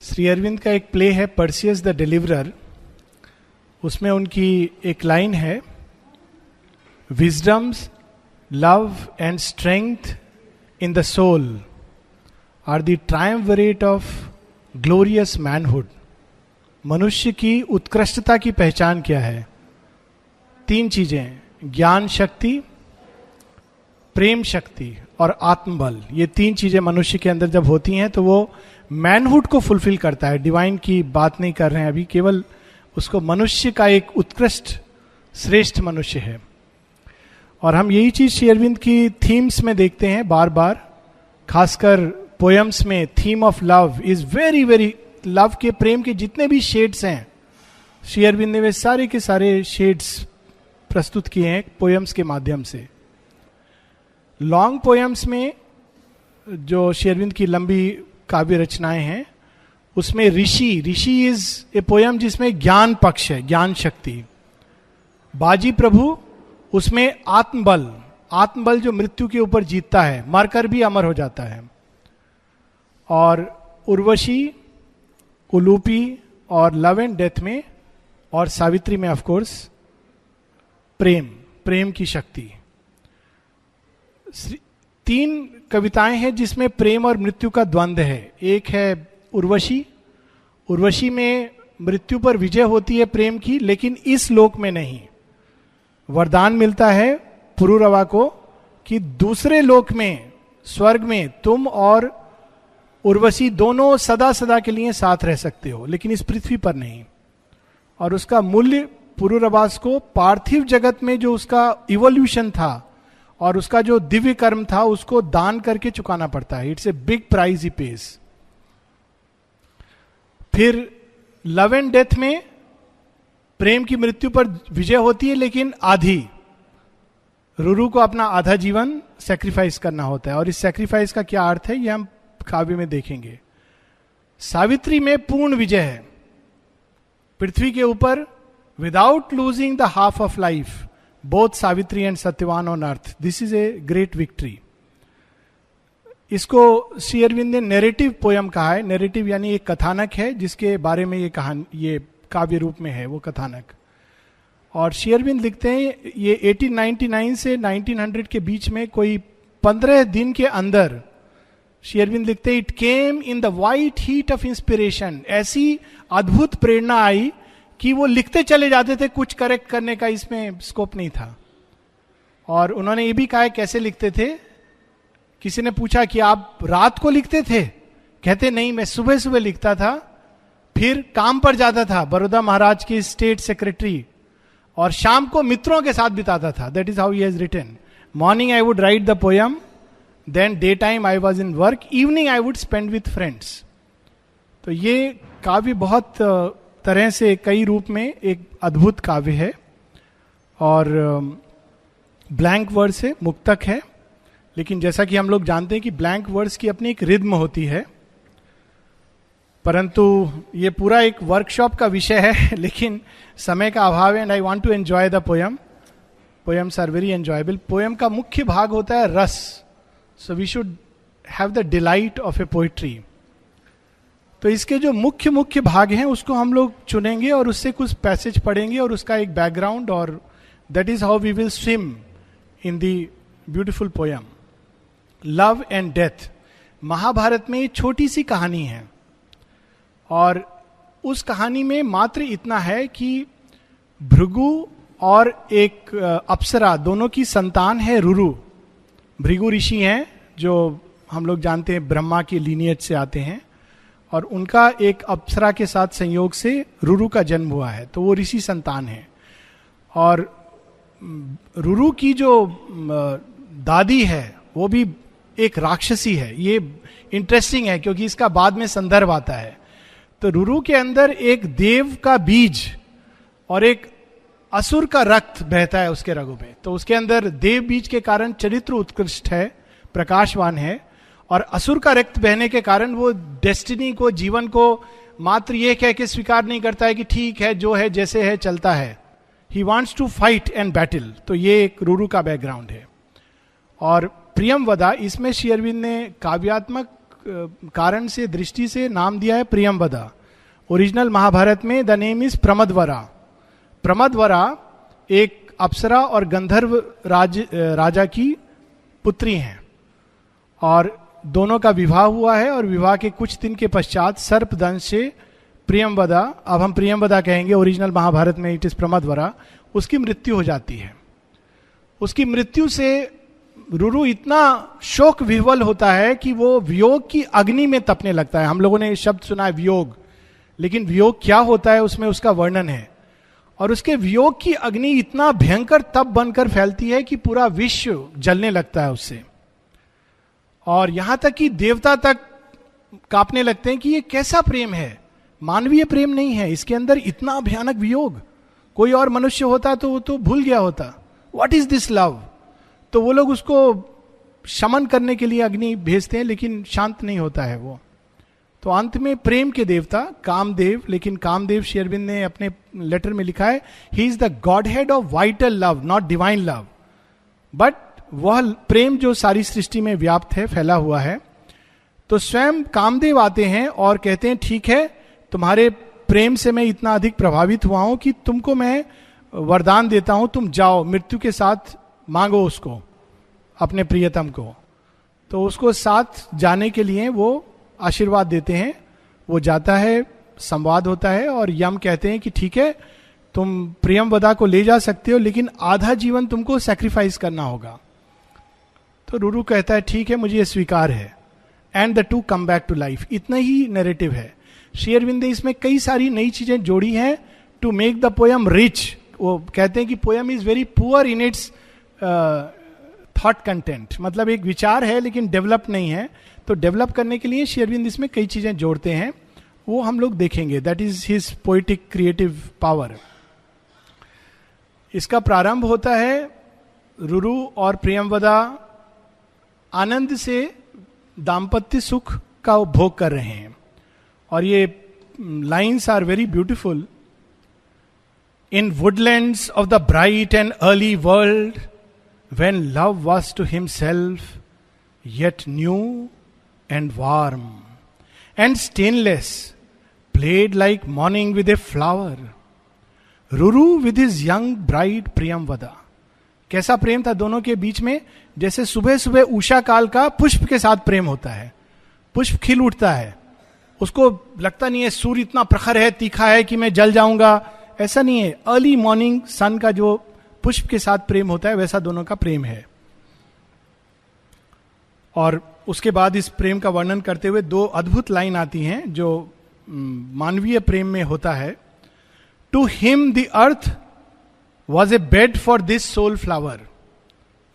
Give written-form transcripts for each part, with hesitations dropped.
श्री अरविंद का एक प्ले है पर्सियस द डिलीवरर। उसमें उनकी एक लाइन है, wisdom's love and strength in the soul are the triumvirate of glorious manhood. मनुष्य की उत्कृष्टता की पहचान क्या है? तीन चीजें, ज्ञान शक्ति, प्रेम शक्ति और आत्मबल। ये तीन चीजें मनुष्य के अंदर जब होती हैं तो वो मैनहुड को फुलफिल करता है। डिवाइन की बात नहीं कर रहे हैं अभी, केवल उसको मनुष्य का एक उत्कृष्ट श्रेष्ठ मनुष्य है। और हम यही चीज श्री अरविंद की थीम्स में देखते हैं बार बार, खासकर पोएम्स में। Theme of love is very very, love के, प्रेम के जितने भी शेड्स हैं श्री अरविंद ने वे सारे के सारे शेड्स प्रस्तुत किए हैं पोएम्स के माध्यम से। लॉन्ग पोएम्स में जो श्री अरविंद की लंबी काव्य रचनाएं हैं उसमें ऋषि इज ए पोयम जिसमें ज्ञान पक्ष है, ज्ञान शक्ति। बाजी प्रभु, उसमें आत्मबल जो मृत्यु के ऊपर जीतता है, मरकर भी अमर हो जाता है। और उर्वशी, उलूपी और लव एंड डेथ में, और सावित्री में ऑफ कोर्स प्रेम की शक्ति। तीन कविताएं हैं जिसमें प्रेम और मृत्यु का द्वंद्व है। एक है उर्वशी में मृत्यु पर विजय होती है प्रेम की, लेकिन इस लोक में नहीं। वरदान मिलता है पुरुरवा को कि दूसरे लोक में, स्वर्ग में, तुम और उर्वशी दोनों सदा सदा के लिए साथ रह सकते हो, लेकिन इस पृथ्वी पर नहीं। और उसका मूल्य पुरुरवास को पार्थिव जगत में जो उसका इवोल्यूशन था और उसका जो दिव्य कर्म था उसको दान करके चुकाना पड़ता है। It's a big price he pays. फिर लव एंड डेथ में प्रेम की मृत्यु पर विजय होती है, लेकिन आधी, रुरु को अपना आधा जीवन सेक्रीफाइस करना होता है। और इस सेक्रीफाइस का क्या अर्थ है ये हम काव्य में देखेंगे। सावित्री में पूर्ण विजय है पृथ्वी के ऊपर, without losing the half of life, both Savitri and Satyavan on earth. This is a great victory. इसको श्री अरविंद ने नैरेटिव पोयम कहा है। नैरेटिव यानी एक कथानक है जिसके बारे में ये कहानी, ये काव्य रूप में है वो कथानक। और श्री अरविंद लिखते हैं ये 1899 से 1900 के बीच में कोई 15 दिन के अंदर श्री अरविंद लिखते हैं, it came in the white heat of inspiration. ऐसी अद्भुत प्रेरणा आई कि वो लिखते चले जाते थे, कुछ करेक्ट करने का इसमें स्कोप नहीं था। और उन्होंने ये भी कहा है कैसे लिखते थे। किसी ने पूछा कि आप रात को लिखते थे? कहते नहीं, मैं सुबह सुबह लिखता था, फिर काम पर जाता था, बड़ौदा महाराज के स्टेट सेक्रेटरी, और शाम को मित्रों के साथ बिताता था। That is how he has written. Morning I would write the poem, then day time I was in work, evening I would spend with friends. तो ये काव्य बहुत तरह से कई रूप में एक अद्भुत काव्य है। और ब्लैंक वर्स है, मुक्तक है, लेकिन जैसा कि हम लोग जानते हैं कि ब्लैंक वर्स की अपनी एक रिद्म होती है। परंतु ये पूरा एक वर्कशॉप का विषय है, लेकिन समय का अभाव है। And I want to enjoy the poem. Poems are very enjoyable. Poem का मुख्य भाग होता है रस, so we should have the delight of a poetry. तो इसके जो मुख्य भाग हैं उसको हम लोग चुनेंगे और उससे कुछ पैसेज पढ़ेंगे और उसका एक बैकग्राउंड, और that is how we will swim in the beautiful poem. Love and death Mahabharata में छोटी सी कहानी है, और उस कहानी में मात्र इतना है कि भृगु और एक अप्सरा दोनों की संतान है रुरु। भृगु ऋषि हैं जो हम लोग जानते हैं ब्रह्मा के लीनियज से आते हैं, और उनका एक अप्सरा के साथ संयोग से रुरु का जन्म हुआ है, तो वो ऋषि संतान है। और रुरु की जो दादी है वो भी एक राक्षसी है। ये इंटरेस्टिंग है क्योंकि इसका बाद में संदर्भ आता है। तो रुरु के अंदर एक देव का बीज और एक असुर का रक्त बहता है उसके रगों में। तो उसके अंदर देव बीज के कारण चरित्र उत्कृष्ट है, प्रकाशवान है, और असुर का रक्त बहने के कारण वो डेस्टिनी को, जीवन को मात्र ये कह के स्वीकार नहीं करता है कि ठीक है, जो है जैसे है चलता है। He wants to fight and battle. तो ये एक रुरु का बैकग्राउंड है। और प्रियम वदा, इसमें श्री अरविंद ने काव्यात्मक कारण से, दृष्टि से नाम दिया है प्रियंवदा. ओरिजिनल महाभारत में the name is Pramadvara. Pramadvara एक अप्सरा और गंधर्व राजा की पुत्री हैं, और दोनों का विवाह हुआ है, और विवाह के कुछ दिन के पश्चात सर्पदंश से प्रियंवदा, अब हम प्रियंवदा कहेंगे, ओरिजिनल महाभारत में इट इज प्रमदवरा, उसकी मृत्यु हो जाती है. उसकी मृत्यु से रुरु इतना शोक विह्वल होता है कि वो वियोग की अग्नि में तपने लगता है. हम लोगों ने शब्द सुना है वियोग, लेकिन वियोग क्या होता है उसमें उसका वर्णन है. और उसके वियोग की अग्नि इतना भयंकर तप बनकर फैलती है कि पूरा विश्व जलने लगता है उससे, और यहां तक कि देवता तक कांपने लगते हैं कि ये कैसा प्रेम है, मानवीय प्रेम नहीं है, इसके अंदर इतना भयानक वियोग. कोई और मनुष्य होता तो वो तो भूल गया होता, व्हाट इज दिस लव. तो वो लोग उसको शमन करने के लिए अग्नि भेजते हैं, लेकिन शांत नहीं होता है वो. तो अंत में प्रेम के देवता कामदेव, लेकिन कामदेव श्री अरविंद ने अपने लेटर में लिखा है he is the godhead of vital love, not divine love. But वह प्रेम जो सारी सृष्टि में व्याप्त है, फैला हुआ है. तो स्वयं कामदेव आते हैं और कहते हैं ठीक है, तुम्हारे प्रेम से मैं इतना अधिक प्रभावित हुआ हूं कि तुमको मैं वरदान देता हूं, तुम जाओ मृत्यु के साथ मांगो उसको, अपने प्रियतम को. तो उसको साथ जाने के लिए वो आशीर्वाद देते हैं. वो जाता है, संवाद होता है, और यम कहते हैं कि ठीक है, तुम प्रियंवदा को ले जा सकते हो, लेकिन आधा जीवन तुमको सैक्रिफाइस करना होगा. तो रुरु कहता है ठीक है, मुझे ये स्वीकार है. And the to come back to life. इतना ही नैरेटिव है. श्री अरविंद ने इसमें कई सारी नई चीजें जोड़ी हैं to make the poem rich. वो कहते हैं कि poem is very poor in its thought content, मतलब एक विचार है लेकिन डेवलप नहीं है. तो डेवलप करने के लिए श्री अरविंद इसमें कई चीजें जोड़ते हैं, वो हम लोग देखेंगे. That is his poetic creative power. इसका प्रारंभ होता है रुरु और प्रियंवदा आनंद से दाम्पत्य सुख का उपभोग कर रहे हैं. और ये lines are very beautiful. In woodlands of the bright and early world, when love was to himself yet new and warm and stainless, played like morning with a flower, Ruru with his young bride Priyamvada. कैसा प्रेम था दोनों के बीच में, जैसे सुबह सुबह उषा काल का पुष्प के साथ प्रेम होता है. पुष्प खिल उठता है, उसको लगता नहीं है सूर्य इतना प्रखर है, तीखा है कि मैं जल जाऊंगा, ऐसा नहीं है. अर्ली मॉर्निंग सन का जो पुष्प के साथ प्रेम होता है, वैसा दोनों का प्रेम है. और उसके बाद इस प्रेम का वर्णन करते हुए दो अद्भुत लाइन आती हैं जो मानवीय प्रेम में होता है. To him the earth was a bed for this soul flower.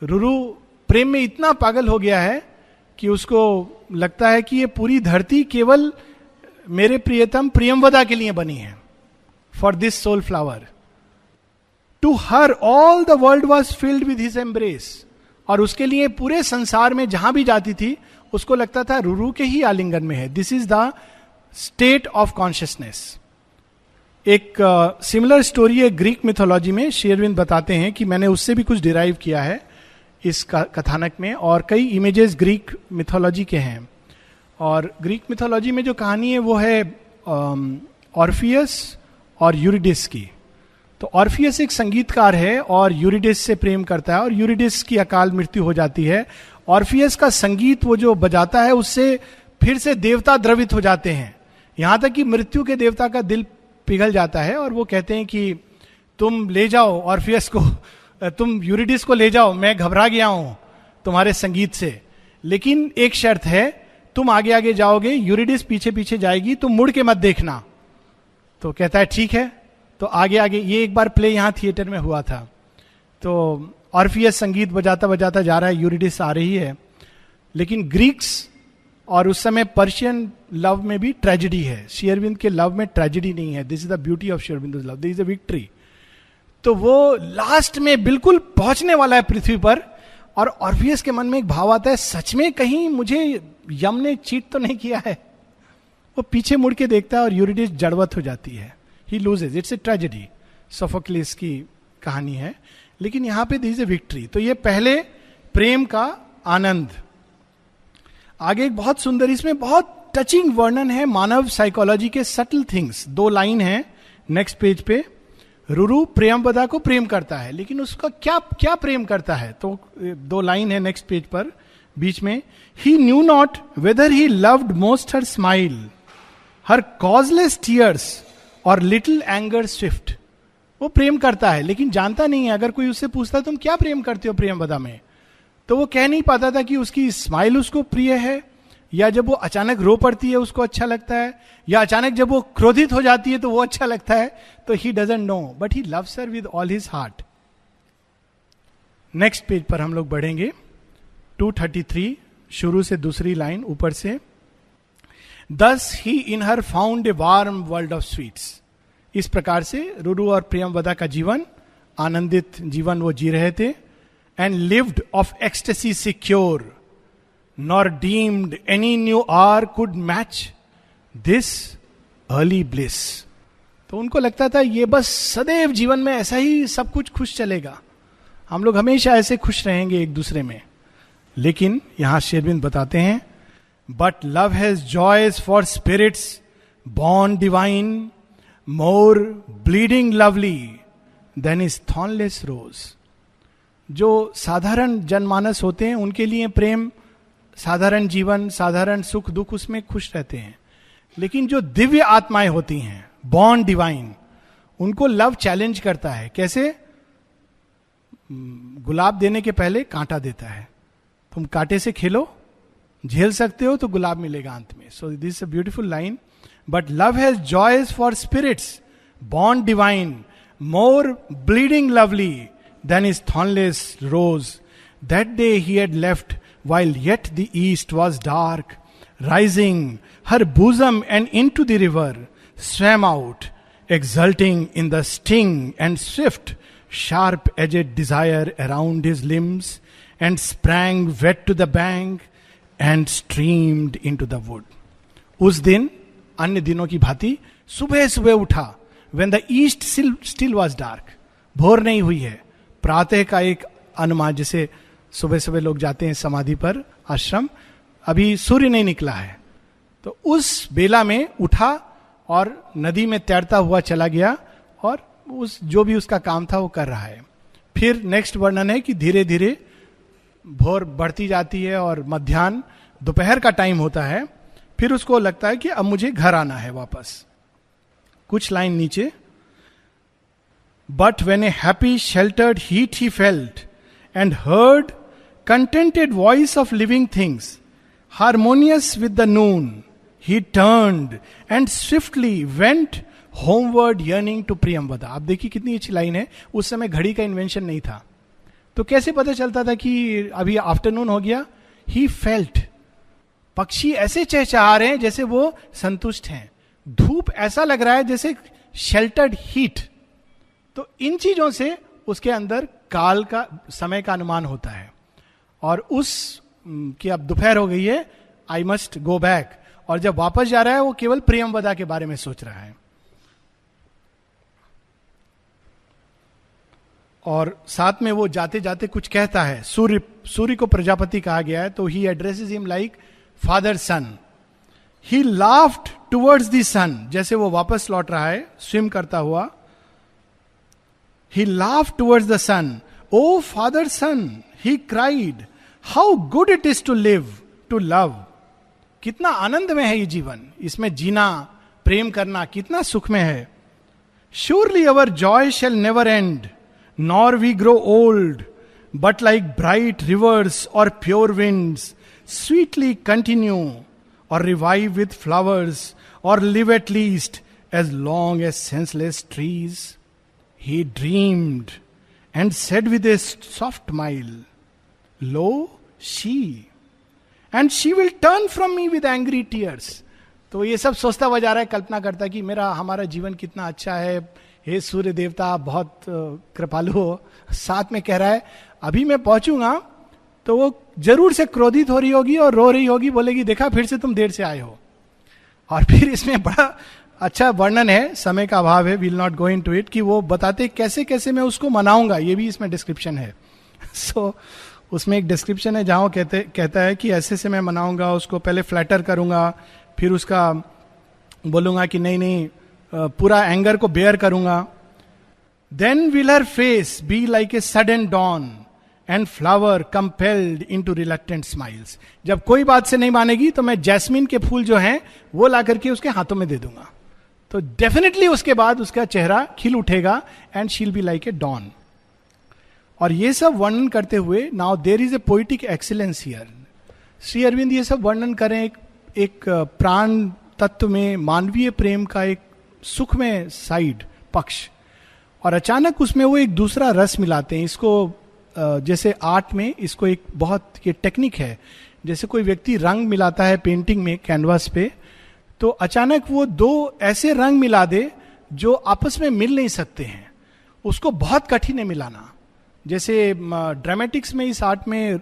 Ruru प्रेम में इतना पागल हो गया है कि उसको लगता है कि ये पूरी धरती केवल मेरे प्रियतम प्रियंवदा के लिए बनी है, for this soul flower. To her all the world was filled with his embrace. और उसके लिए पूरे संसार में जहां भी जाती थी उसको लगता था रुरु के ही आलिंगन में है. This is the state of consciousness. एक सिमिलर स्टोरी है ग्रीक मिथोलॉजी में. श्री अरविंद बताते हैं कि मैंने उससे भी कुछ डिराइव किया है इस कथानक में, और कई इमेजेस ग्रीक मिथोलॉजी के हैं. और ग्रीक मिथोलॉजी में जो कहानी है वो है ऑर्फियस और यूरिडिस की. तो ऑर्फियस एक संगीतकार है और यूरिडिस से प्रेम करता है, और यूरिडिस की अकाल मृत्यु हो जाती है. ऑर्फियस का संगीत वो जो बजाता है उससे फिर से देवता द्रवित हो जाते हैं, यहां तक कि मृत्यु के देवता का दिल पिघल जाता है. और वो कहते हैं कि तुम ले जाओ ऑर्फियस को, तुम यूरिडिस को ले जाओ, मैं घबरा गया हूं तुम्हारे संगीत से, लेकिन एक शर्त है, तुम आगे आगे जाओगे, यूरिडिस पीछे पीछे जाएगी, तुम मुड़ के मत देखना. तो कहता है ठीक है. तो आगे आगे, ये एक बार प्ले यहां थिएटर में हुआ था. तो ऑर्फियस संगीत बजाता बजाता जा रहा है, यूरिडिस आ रही है, लेकिन ग्रीक्स और उस समय पर्शियन लव में भी ट्रेजेडी है. श्री अरविंद के लव में ट्रेजेडी नहीं है. This is the beauty of Shri Aurobindo love, this is a victory. तो वो लास्ट में बिल्कुल पहुंचने वाला है पृथ्वी पर, और ऑर्फियस के मन में एक भाव आता है, सच में कहीं मुझे यम ने चीट तो नहीं किया है. वो पीछे मुड़ के देखता है और यूरिडिस जड़वत हो जाती है. He loses. It's a tragedy. Sophocles की कहानी है, लेकिन यहां पे दिस ए विक्ट्री. तो ये पहले प्रेम का आनंद. आगे एक बहुत सुंदर, इसमें बहुत टचिंग वर्णन है मानव साइकोलॉजी के सटल थिंग्स. 2 लाइन है नेक्स्ट पेज पे. रुरु प्रियंवदा को प्रेम करता है, लेकिन उसका क्या क्या प्रेम करता है? तो 2 लाइन है नेक्स्ट पेज पर बीच में. He knew not whether he loved most her smile, her causeless tears और लिटिल एंगर स्विफ्ट. वो प्रेम करता है लेकिन जानता नहीं है. अगर कोई उससे पूछता है तुम क्या प्रेम करते हो प्रियंवदा में, तो वो कह नहीं पाता था कि उसकी स्माइल उसको प्रिय है, या जब वो अचानक रो पड़ती है उसको अच्छा लगता है, या अचानक जब वो क्रोधित हो जाती है तो वो अच्छा लगता है. तो he doesn't know, but he loves her with all his heart. Next page पर हम लोग बढ़ेंगे. 233 शुरू से दूसरी लाइन ऊपर से. Thus he in her found a warm world of sweets. इस प्रकार से रुरु और प्रियंवदा का जीवन, आनंदित जीवन वो जी रहे थे. And lived of ecstasy secure, nor deemed any new hour could match this early bliss. तो उनको लगता था ये बस सदैव जीवन में ऐसा ही सब कुछ खुश चलेगा, हम लोग हमेशा ऐसे खुश रहेंगे एक दूसरे में. लेकिन यहां श्री अरविंद बताते हैं, but love has joys for spirits born divine, more bleeding lovely than is thornless rose. जो साधारण जनमानस होते हैं उनके लिए प्रेम, साधारण जीवन, साधारण सुख दुख, उसमें खुश रहते हैं. लेकिन जो दिव्य आत्माएं होती हैं, बॉर्न डिवाइन, उनको लव चैलेंज करता है. कैसे? गुलाब देने के पहले कांटा देता है. तुम कांटे से खेलो, झेल सकते हो तो गुलाब मिलेगा अंत में. So this is a beautiful line. But love has joys for spirits born divine, more bleeding lovely than his thornless rose. That day he had left while yet the east was dark. Rising her bosom and into the river, swam out, exulting in the sting and swift, sharp-edged desire around his limbs, and sprang wet to the bank and streamed into the wood. उस दिन अन्य दिनों की भांति सुबह सुबह उठा. When the east still was dark. भोर नहीं हुई है, प्रातः का एक अनुमान, जैसे सुबह सुबह लोग जाते हैं समाधि पर आश्रम, अभी सूर्य नहीं निकला है, तो उस बेला में उठा और नदी में तैरता हुआ चला गया और उस जो भी उसका काम था वो कर रहा है. फिर नेक्स्ट वर्णन है कि धीरे धीरे भोर बढ़ती जाती है और मध्याह्न दोपहर का टाइम होता है. फिर उसको लगता है कि अब मुझे घर आना है वापस. कुछ लाइन नीचे. But when a happy sheltered heat he felt, and heard contented voice of living things, harmonious with the noon, he turned and swiftly went homeward yearning to Priyamvada. आप देखिए कितनी अच्छी लाइन है. उस समय घड़ी का इन्वेंशन नहीं था, तो कैसे पता चलता था कि अभी आफ्टरनून हो गया? He felt. पक्षी ऐसे चहचहा रहे हैं जैसे वो संतुष्ट हैं. धूप ऐसा लग रहा है जैसे शेल्टर्ड हीट. तो इन चीजों से उसके अंदर काल का, समय का अनुमान होता है. और उस कि अब दोपहर हो गई है, आई मस्ट गो बैक. और जब वापस जा रहा है वो केवल प्रियंवदा के बारे में सोच रहा है. और साथ में वो जाते जाते कुछ कहता है. सूर्य को प्रजापति कहा गया है, तो he addresses him like father son. He laughed towards the sun. जैसे वो वापस लौट रहा है स्विम करता हुआ, he laughed towards the sun. Oh father son, he cried, how good it is to live, to love. कितना आनंद में है ये जीवन, इसमें जीना, प्रेम करना कितना सुख में है. Surely our joy shall never end, nor we grow old, but like bright rivers or pure winds, sweetly continue, or revive with flowers, or live at least as long as senseless trees. He dreamed and said with a soft smile, Lo, she, and she will turn from me with angry tears. तो ये सब सोचता हुआ जा रहा है, कल्पना करता कि हमारा जीवन कितना अच्छा है, हे सूर्य देवता आप बहुत कृपालु हो. साथ में कह रहा है अभी मैं पहुंचूंगा तो वो जरूर से क्रोधित हो रही होगी और रो रही होगी, बोलेगी देखा फिर से तुम देर से आए हो. और फिर इसमें बड़ा अच्छा वर्णन है, समय का अभाव है, will not go into it, कि वो बताते कैसे कैसे मैं उसको मनाऊंगा, ये भी इसमें डिस्क्रिप्शन है. सो उसमें एक डिस्क्रिप्शन है जहां वो कहता है कि ऐसे से मैं मनाऊंगा उसको, पहले फ्लैटर करूंगा, फिर उसका बोलूंगा कि नहीं नहीं, पूरा एंगर को बेयर करूंगा. Then will her face be like a sudden dawn and flower compelled into reluctant smiles. जब कोई बात से नहीं मानेगी तो मैं जैस्मिन के फूल जो हैं वो ला करके उसके हाथों में दे दूंगा. तो डेफिनेटली उसके बाद उसका चेहरा खिल उठेगा and she'll be like A don. और ये सब वर्णन करते हुए now there is a poetic excellence here. Shri Aurobindo ये सब वर्णन करें एक प्राण तत्व में मानवीय प्रेम का एक सुख में साइड पक्ष, और अचानक उसमें वो एक दूसरा रस मिलाते हैं. इसको जैसे आर्ट में इसको एक बहुत ये टेक्निक है, जैसे कोई व्यक्ति रंग मिलाता है पेंटिंग में कैनवास पे, तो अचानक वो दो ऐसे रंग मिला दे जो आपस में मिल नहीं सकते हैं, उसको बहुत कठिन है मिलाना. जैसे ड्रामेटिक्स में, इस आर्ट में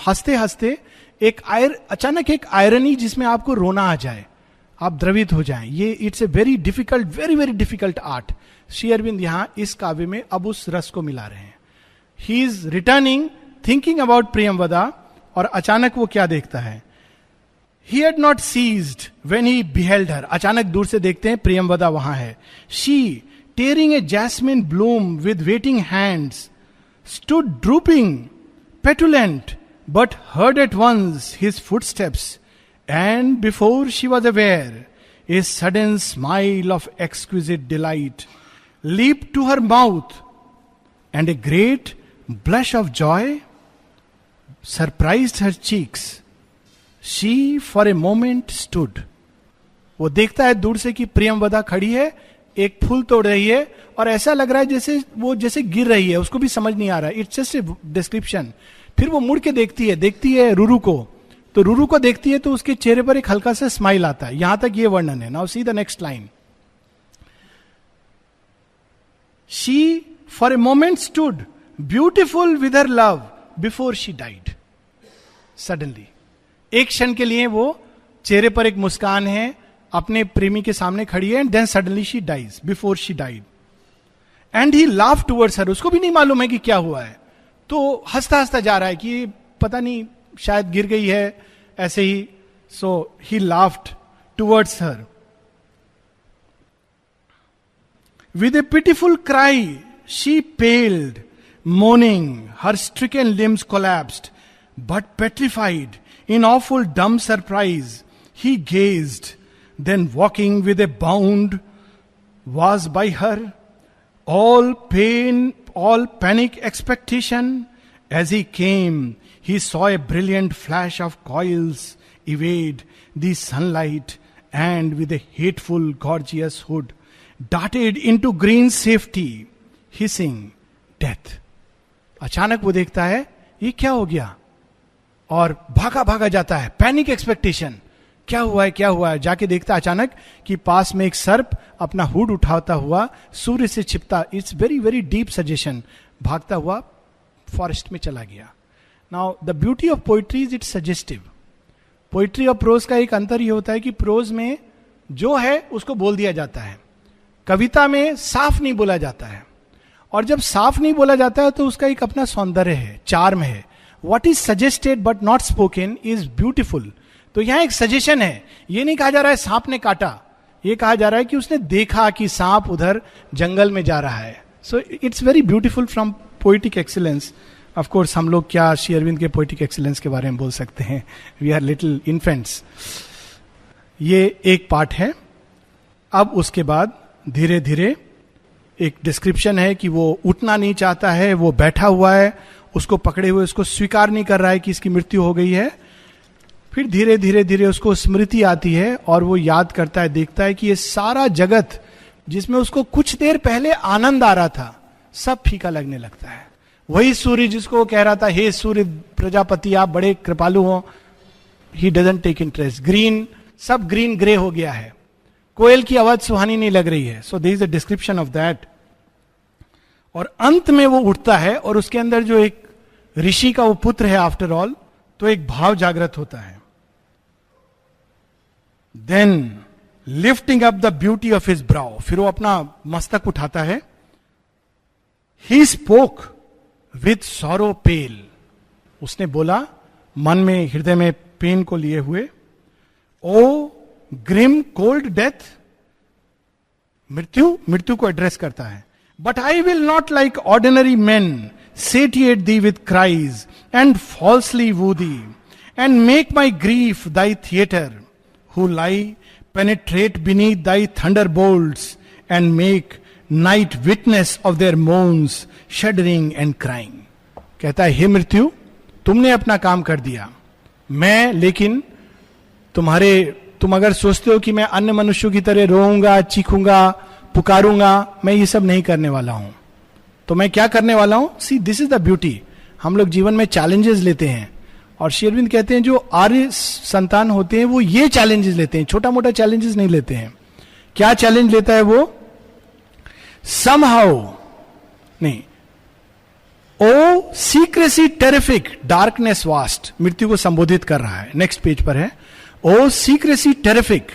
हंसते हंसते अचानक एक आयरनी जिसमें आपको रोना आ जाए, आप द्रवित हो जाएं, ये it's a very difficult, very very difficult art. Shri Aurobindo यहां इस काव्य में अब उस रस को मिला रहे हैं. He is returning thinking about Priyamvada, और अचानक वो क्या देखता है. He had not ceased when he beheld her. अचानक दूर से देखते हैं प्रियमवदा वहां है. She, tearing a jasmine bloom with waiting hands, stood drooping, petulant, but heard at once his footsteps, and before she was aware, a sudden smile of exquisite delight leaped to her mouth, and a great blush of joy surprised her cheeks. She for a moment stood. वो देखता है दूर से कि प्रियमवदा खड़ी है, एक फूल तोड़ रही है, और ऐसा लग रहा है जैसे गिर रही है, उसको भी समझ नहीं आ रहा है. It's just a description. फिर वो मुड़ के देखती है रूरू को, तो रूरू को देखती है तो उसके चेहरे पर एक हल्का सा स्माइल आता है. यहां तक ये वर्णन है. Now see the next line. She for a moment stood beautiful with her love before she died. Suddenly, एक क्षण के लिए वो चेहरे पर एक मुस्कान है, अपने प्रेमी के सामने खड़ी है, and then suddenly she dies, before she died. And he laugh towards her. उसको भी नहीं मालूम है कि क्या हुआ है, तो हंसता हंसता जा रहा है कि पता नहीं शायद गिर गई है ऐसे ही. So he laughed towards her. With a pitiful cry, she paled, moaning, her stricken limbs collapsed, but petrified, in awful dumb surprise, he gazed, then walking with a bound, was by her, all pain, all panic expectation. As he came, he saw a brilliant flash of coils evade the sunlight, and with a hateful, gorgeous hood, darted into green safety, hissing death. अचानक वो देखता है ये क्या हो गया, और भागा भागा जाता है. पैनिक एक्सपेक्टेशन, क्या हुआ है. जाके देखता अचानक कि पास में एक सर्प अपना हुड उठाता हुआ सूर्य से छिपता. It's very very deep suggestion. भागता हुआ फॉरेस्ट में चला गया. Now the beauty of poetry is its suggestive. Poetry और प्रोज का एक अंतर ये होता है कि प्रोज में जो है उसको बोल दिया जाता है, कविता में साफ नहीं बोला जाता है. और जब साफ नहीं बोला जाता है तो उसका एक अपना सौंदर्य है, चार्म है. What is suggested but not spoken is beautiful. तो यहां एक सजेशन है. ये नहीं कहा जा रहा है सांप ने काटा, ये कहा जा रहा है कि उसने देखा कि सांप उधर जंगल में जा रहा है. So it's very beautiful from poetic excellence. Of course हम लोग क्या श्री अरविंद के पोइटिक एक्सीलेंस के बारे में बोल सकते हैं, वी आर लिटिल इन्फेंट्स. ये एक पार्ट है. अब उसके बाद धीरे धीरे एक डिस्क्रिप्शन है कि वो उठना नहीं चाहता है, वो बैठा हुआ है, उसको पकड़े हुए उसको स्वीकार नहीं कर रहा है कि इसकी मृत्यु हो गई है. फिर धीरे धीरे धीरे उसको स्मृति आती है और वो याद करता है, देखता है कि ये सारा जगत जिसमें उसको कुछ देर पहले आनंद आ रहा था, सब फीका लगने लगता है. वही सूर्य जिसको वो कह रहा था, हे सूर्य प्रजापति आप बड़े कृपालु हो, he doesn't take interest. Green, सब ग्रीन ग्रे हो गया है. कोयल की आवाज सुहानी नहीं लग रही है. So there is a description of that. और अंत में वो उठता है और उसके अंदर जो एक ऋषि का वो पुत्र है आफ्टर ऑल, तो एक भाव जागृत होता है. Then lifting up the beauty of his brow, फिर वो अपना मस्तक उठाता है. He spoke with sorrow pale, उसने बोला मन में, हृदय में पेन को लिए हुए, ओ ग्रिम कोल्ड डेथ, मृत्यु को एड्रेस करता है, but I will not like ordinary man satiate thee with cries and falsely woo thee and make my grief thy theatre, who lie penetrate beneath thy thunderbolts and make night witness of their moans shuddering and crying. कहता है, हे मृत्यु, तुमने अपना काम कर दिया, मैं लेकिन तुम अगर सोचते हो कि मैं अन्य मनुष्यों की तरह रोऊंगा, चीखूंगा, पुकारूंगा, मैं ये सब नहीं करने वाला हूं. तो मैं क्या करने वाला हूं? सी, दिस इज द ब्यूटी. हम लोग जीवन में चैलेंजेस लेते हैं, और श्री अरविंद कहते हैं जो आर्य संतान होते हैं वो ये चैलेंजेस लेते हैं, छोटा मोटा चैलेंजेस नहीं लेते हैं. क्या चैलेंज लेता है वो? समहाउ नहीं, ओ सीक्रेसी टेरिफिक डार्कनेस वास्ट, मृत्यु को संबोधित कर रहा है. नेक्स्ट पेज पर है, O secrecy terrific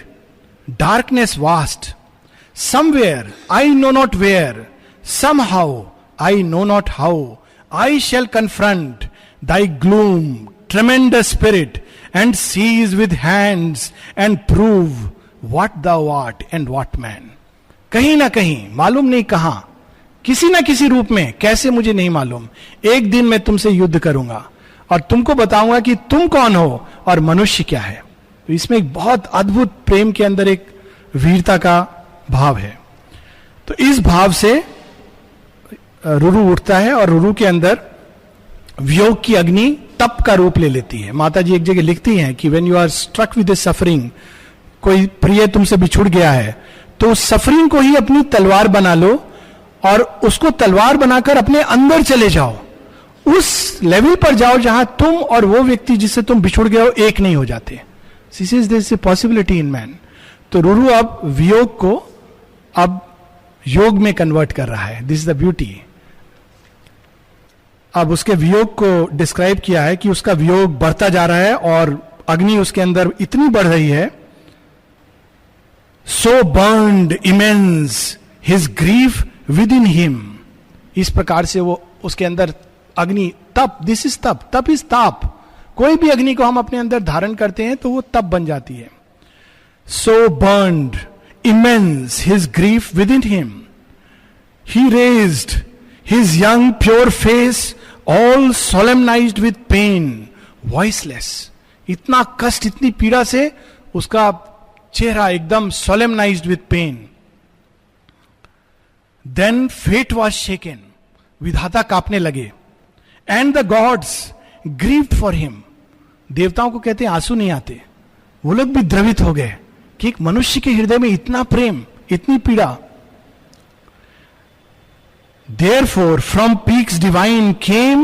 darkness vast, somewhere I know not where, somehow I know not how, I shall confront thy gloom tremendous spirit and seize with hands and prove what thou art and what man. कहीं ना कहीं, मालूम नहीं कहां, किसी ना किसी रूप में, कैसे मुझे नहीं मालूम, एक दिन मैं तुमसे युद्ध करूंगा और तुमको बताऊंगा कि तुम कौन हो और मनुष्य क्या है. तो इसमें एक बहुत अद्भुत प्रेम के अंदर एक वीरता का भाव है. तो इस भाव से रुरु उठता है और रुरु के अंदर वियोग की अग्नि तप का रूप ले लेती है. माता जी एक जगह लिखती हैं कि when you are struck with suffering, कोई प्रिय तुमसे बिछुड़ गया है, तो उस सफरिंग को ही अपनी तलवार बना लो और उसको तलवार बनाकर अपने अंदर चले जाओ, उस लेवल पर जाओ जहां तुम और वो व्यक्ति जिससे तुम बिछुड़ गए हो एक नहीं हो जाते. This is possibility in man. तो रुरु अब वियोग को अब योग में कन्वर्ट कर रहा है. This is the beauty. अब उसके वियोग को डिस्क्राइब किया है कि उसका वियोग बढ़ता जा रहा है और अग्नि उसके अंदर इतनी बढ़ रही है, so burned immense his grief within him. इस प्रकार से वो उसके अंदर अग्नि, तप, दिस इज तप, तप इज ताप. कोई भी अग्नि को हम अपने अंदर धारण करते हैं तो वो तप बन जाती है. So burned immense his grief within him, he raised his young pure face all solemnised with pain, voiceless. इतना कष्ट, इतनी पीड़ा से उसका चेहरा एकदम solemnised with pain. Then fate was shaken, विधाता कांपने लगे. And the gods grieved for him. देवताओं को कहते हैं आंसू नहीं आते, वो लोग भी द्रवित हो गए कि एक मनुष्य के हृदय में इतना प्रेम, इतनी पीड़ा. Therefore from peaks divine came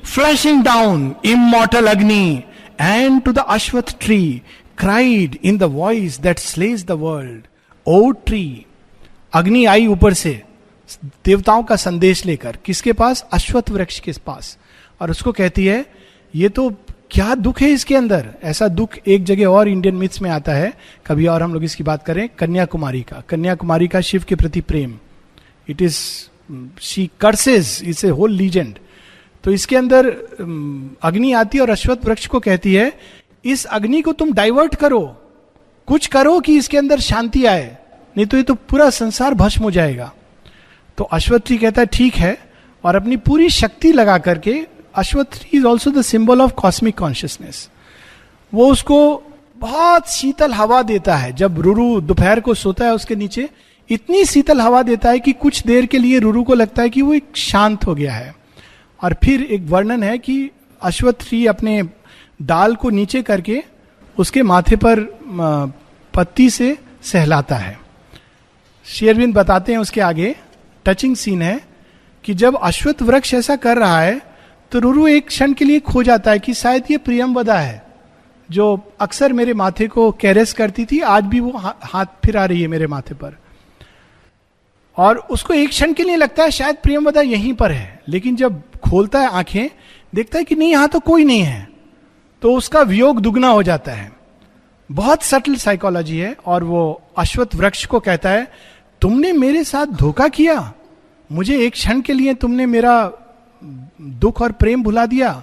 flashing down immortal Agni, and to the Ashwath tree cried in the voice that slays the world, O tree. अग्नि आई ऊपर से देवताओं का संदेश लेकर, किसके पास? अश्वत्थ वृक्ष के पास, और उसको कहती है ये तो क्या दुख है इसके अंदर. ऐसा दुख एक जगह और इंडियन मिथ्स में आता है, कभी और हम लोग इसकी बात करें. कन्याकुमारी का शिव के प्रति प्रेम, it is she curses, it's a whole legend. तो इसके अंदर अग्नि आती है और अश्वत्थ वृक्ष को कहती है इस अग्नि को तुम डाइवर्ट करो, कुछ करो कि इसके अंदर शांति आए, नहीं तो ये तो पूरा संसार भस्म हो जाएगा. तो अश्वत्थ ट्री कहता है ठीक है, और अपनी पूरी शक्ति लगा करके, ashvattha tree is also the symbol of cosmic consciousness. वो उसको बहुत शीतल हवा देता है. जब रुरु दोपहर को सोता है उसके नीचे इतनी शीतल हवा देता है कि कुछ देर के लिए रुरु को लगता है कि वो एक शांत हो गया है. और फिर एक वर्णन है कि अश्वत्थ ट्री अपने डाल को नीचे करके उसके माथे पर पत्ती से सहलाता है. श्री अरविंद बताते हैं उसके आगे, टचिंग सीन है कि जब अश्वत्थ वृक्ष ऐसा कर रहा है तो रुरु एक क्षण के लिए खो जाता है कि शायद ये प्रियमवदा है जो अक्सर मेरे माथे को कैरेस करती थी, आज भी वो हाथ फिरा रही है मेरे माथे पर. और उसको एक क्षण के लिए लगता है शायद प्रियमवदा यहीं पर है, लेकिन जब खोलता है आंखें देखता है कि नहीं, यहां तो कोई नहीं है, तो उसका वियोग दुगना हो जाता है. बहुत सटल साइकोलॉजी है. और वो अश्वत्थ वृक्ष को कहता है तुमने मेरे साथ धोखा किया, मुझे एक क्षण के लिए तुमने मेरा दुख और प्रेम भुला दिया,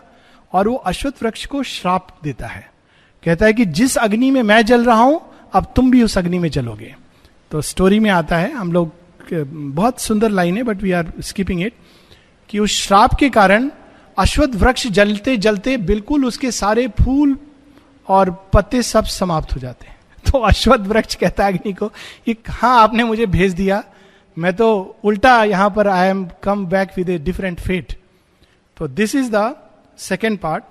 और वो अश्वत्थ वृक्ष को श्राप देता है, कहता है कि जिस अग्नि में मैं जल रहा हूं अब तुम भी उस अग्नि में जलोगे। तो स्टोरी में आता है, हम लोग, बहुत सुंदर लाइन है but we are skipping it, कि उस श्राप के कारण अश्वत्थ वृक्ष जलते जलते बिल्कुल उसके सारे फूल और पत्ते सब समाप्त हो जाते हैं। तो अश्वत्थ वृक्ष कहता है अग्नि को, हाँ आपने मुझे भेज दिया, मैं तो उल्टा यहां पर I am come back with a different fate. तो this is the second part.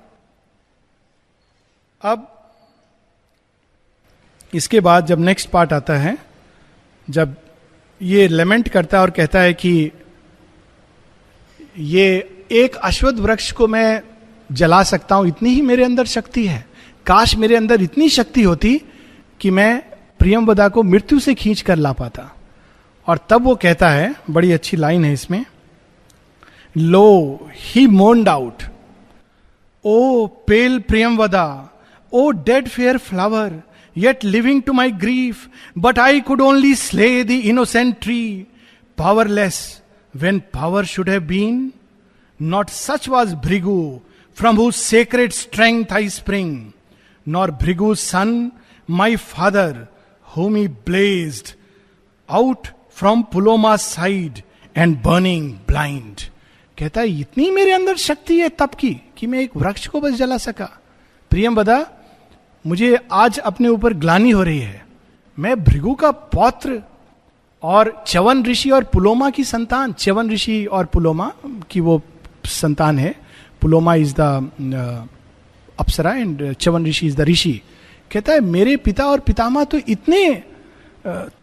अब इसके बाद जब नेक्स्ट पार्ट आता है, जब ये लेमेंट करता है और कहता है कि ये एक अश्वत्थ वृक्ष को मैं जला सकता हूं, इतनी ही मेरे अंदर शक्ति है, काश मेरे अंदर इतनी शक्ति होती कि मैं प्रियंवदा को मृत्यु से खींच कर ला पाता। और तब वो कहता है, बड़ी अच्छी लाइन है इसमें, lo he moaned out, O pale Priyamvada, O dead fair flower, yet living to my grief, but I could only slay the innocent tree, powerless when power should have been. Not such was Bhrigu, from whose sacred strength I spring, nor Bhrigu's son, my father, whom he blazed out from Puloma's side and burning blind. कहता है इतनी मेरे अंदर शक्ति है तप की कि मैं एक वृक्ष को बस जला सका। प्रियंवदा, मुझे आज अपने ऊपर ग्लानि हो रही है, मैं भृगु का पौत्र और च्यवन ऋषि और पुलोमा की संतान, च्यवन ऋषि और पुलोमा की वो संतान है, Puloma is the apsara and Chyavana rishi is the rishi. कहता है मेरे पिता और पितामह तो इतने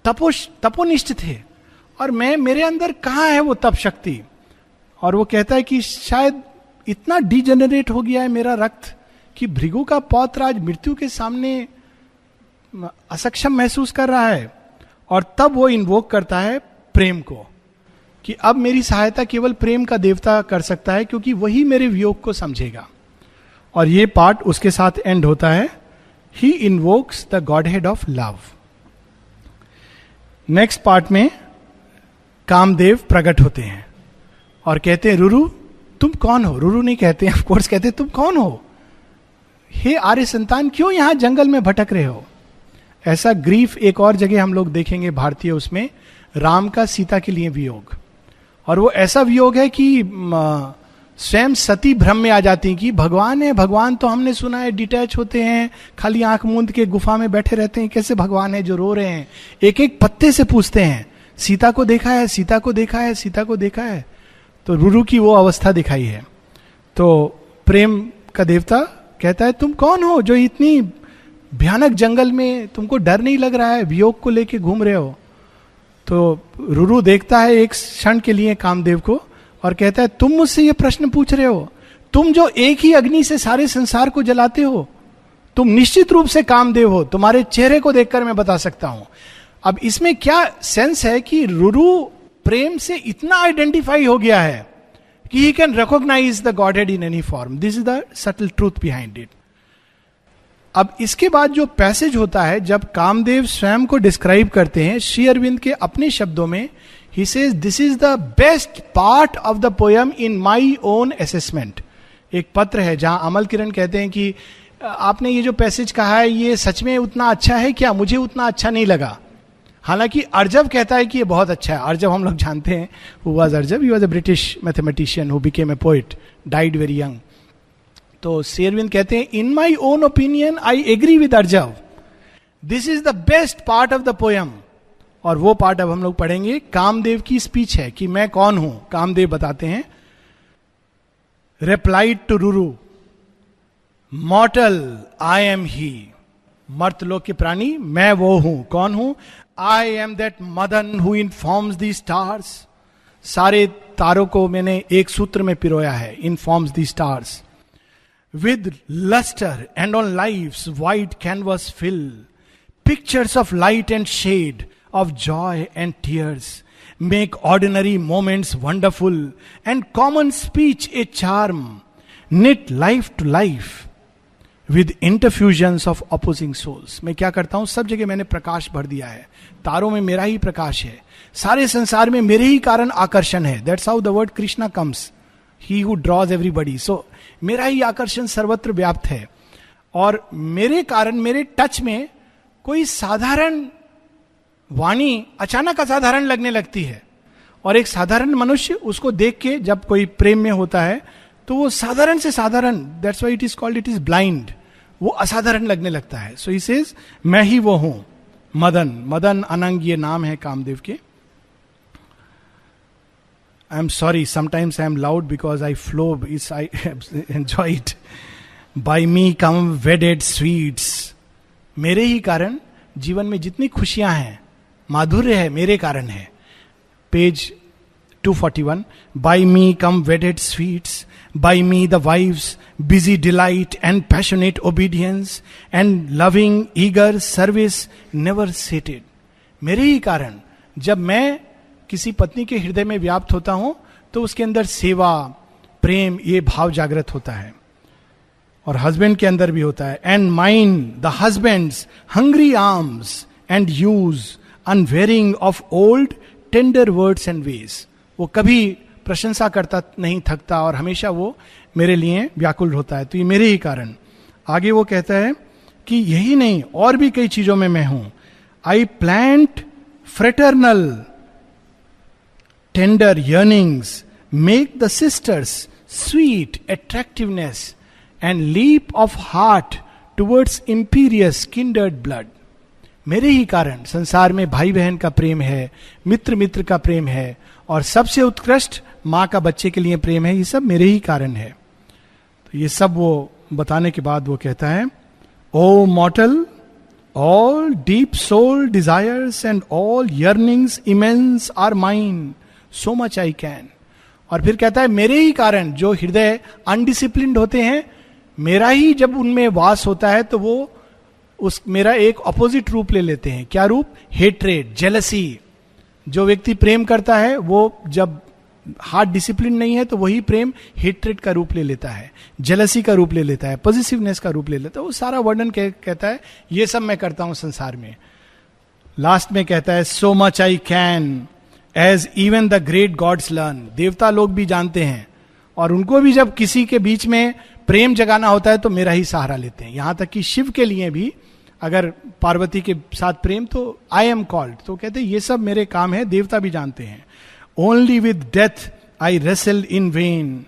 तपोनिष्ठ थे और मेरे अंदर कहाँ है वो तप शक्ति। और वो कहता है कि शायद इतना डिजेनरेट हो गया है मेरा रक्त कि भृगु का पौत्र आज मृत्यु के सामने असक्षम महसूस कर रहा है। और तब वो इन्वोक करता है प्रेम को, कि अब मेरी सहायता केवल प्रेम का देवता कर सकता है, क्योंकि वही मेरे वियोग को समझेगा। और ये पार्ट उसके साथ एंड होता है, he invokes the godhead of love. Next part में कामदेव प्रकट होते हैं और कहते हैं रुरु तुम कौन हो। रुरु नहीं कहते, ऑफ कोर्स कहते तुम कौन हो, हे आर्य संतान, क्यों यहां जंगल में भटक रहे हो। ऐसा ग्रीफ एक और जगह हम लोग देखेंगे भारतीय, उसमें राम का सीता के लिए वियोग, और वो ऐसा वियोग है कि स्वयं सती भ्रम में आ जाती है कि भगवान है, भगवान तो हमने सुना है डिटैच होते हैं, खाली आंख मूंद के गुफा में बैठे रहते हैं, कैसे भगवान है जो रो रहे हैं। एक एक पत्ते से पूछते हैं सीता को देखा है, सीता को देखा है, सीता को देखा है। तो रुरु की वो अवस्था दिखाई है। तो प्रेम का देवता कहता है तुम कौन हो जो इतनी भयानक जंगल में तुमको डर नहीं लग रहा है, वियोग को लेके घूम रहे हो। तो रुरु देखता है एक क्षण के लिए कामदेव को और कहता है तुम मुझसे ये प्रश्न पूछ रहे हो, तुम जो एक ही अग्नि से सारे संसार को जलाते हो, तुम निश्चित रूप से कामदेव हो, तुम्हारे चेहरे को देखकर मैं बता सकता हूं। अब इसमें क्या सेंस है कि रुरु प्रेम से इतना आइडेंटिफाई हो गया है कि he can recognize the godhead in any form. This is the subtle truth behind it. अब इसके बाद जो पैसेज होता है जब कामदेव स्वयं को डिस्क्राइब करते हैं श्री अरविंद के अपने शब्दों में, he says this is the best part of the poem in my own assessment. एक पत्र है जहां अमल किरण कहते हैं कि आपने ये जो पैसेज कहा है ये सच में उतना अच्छा है क्या, मुझे उतना अच्छा नहीं लगा। हालांकि अर्जव कहता है कि ये बहुत अच्छा है। अर्जव हम लोग जानते हैं, who was Arjava, he was a British mathematician who became a poet, died very young. तो श्री अरविंद कहते हैं in my own opinion I agree with Arjava, this is the best part of the poem. और वो पार्ट अब हम लोग पढ़ेंगे। कामदेव की स्पीच है कि मैं कौन हूं। कामदेव बताते हैं, replied to Ruru, mortal I am he, मर्तलोक के प्राणी मैं वो हूं। कौन हूं? I am that Madan who informs the stars, सारे तारों को मैंने एक सूत्र में पिरोया है, informs the stars, with luster and on life's white canvas fill pictures of light and shade, of joy and tears, make ordinary moments wonderful and common speech a charm, knit life to life with interfusions of opposing souls। मैं क्या करता हूं, सब जगह मैंने प्रकाश भर दिया है, तारों में मेरा ही प्रकाश है, सारे संसार में मेरे ही कारण आकर्षण है। That's how the word Krishna comes, he who draws everybody. So मेरा ही आकर्षण सर्वत्र व्याप्त है, और मेरे कारण, मेरे टच में कोई साधारण वाणी अचानक असाधारण लगने लगती है. और एक साधारण मनुष्य उसको देख के जब कोई प्रेम में होता है तो वो साधारण से साधारण, that's why it is called, it is blind, वो असाधारण लगने लगता है. सो ही सेज मैं ही वो हूं. मदन, मदन अनंग ये नाम है कामदेव के. I am sorry, sometimes I am loud because I flow, it's I enjoy it. By me come wedded sweets. मेरे ही कारण जीवन में जितनी खुशियां हैं, माधुर्य है, मेरे कारण है. Page 241. By me come wedded sweets, by me the wives busy delight and passionate obedience and loving eager service never sated. मेरे ही कारण जब मैं किसी पत्नी के हृदय में व्याप्त होता हूं तो उसके अंदर सेवा, प्रेम, ये भाव जागृत होता है. और हस्बैंड के अंदर भी होता है. And mind the husband's hungry arms and use unwearying of old tender words and ways. वो कभी प्रशंसा करता नहीं थकता और हमेशा वो मेरे लिए व्याकुल होता है. तो ये मेरे ही कारण. आगे वो कहता है कि यही नहीं, और भी कई चीजों में मैं हूं. I plant fraternal tender yearnings make the sisters sweet attractiveness and leap of heart towards imperious kindred blood. मेरे ही कारण संसार में भाई बहन का प्रेम है, मित्र मित्र का प्रेम है, और सबसे उत्कृष्ट मां का बच्चे के लिए प्रेम है. ये सब मेरे ही कारण है. तो ये सब वो बताने के बाद वो कहता है, O mortal, all deep soul desires and all yearnings immense are mine, so much I can. और फिर कहता है मेरे ही कारण जो हृदय अनडिसिप्लिन्ड होते हैं, मेरा ही जब उनमें वास होता है तो वो उस मेरा एक अपोजिट रूप ले लेते हैं. क्या रूप? Hatred, jealousy. जो व्यक्ति प्रेम करता है वो जब हार्ट डिसिप्लिन नहीं है तो वही प्रेम हेट्रेड का रूप ले लेता है, जेलसी का रूप ले लेता है, पॉजिटिवनेस का रूप ले लेता है. वो सारा वर्णन कहता है ये सब मैं करता हूं संसार में. लास्ट में कहता है so much I can as even the great gods learn. देवता लोग भी जानते हैं, और उनको भी जब किसी के बीच में प्रेम जगाना होता है तो मेरा ही सहारा लेते हैं. यहां तक कि शिव के लिए भी अगर पार्वती के साथ प्रेम तो आई एम कॉल्ड. तो कहते हैं ये सब मेरे काम है, देवता भी जानते हैं. Only with death I wrestle in vain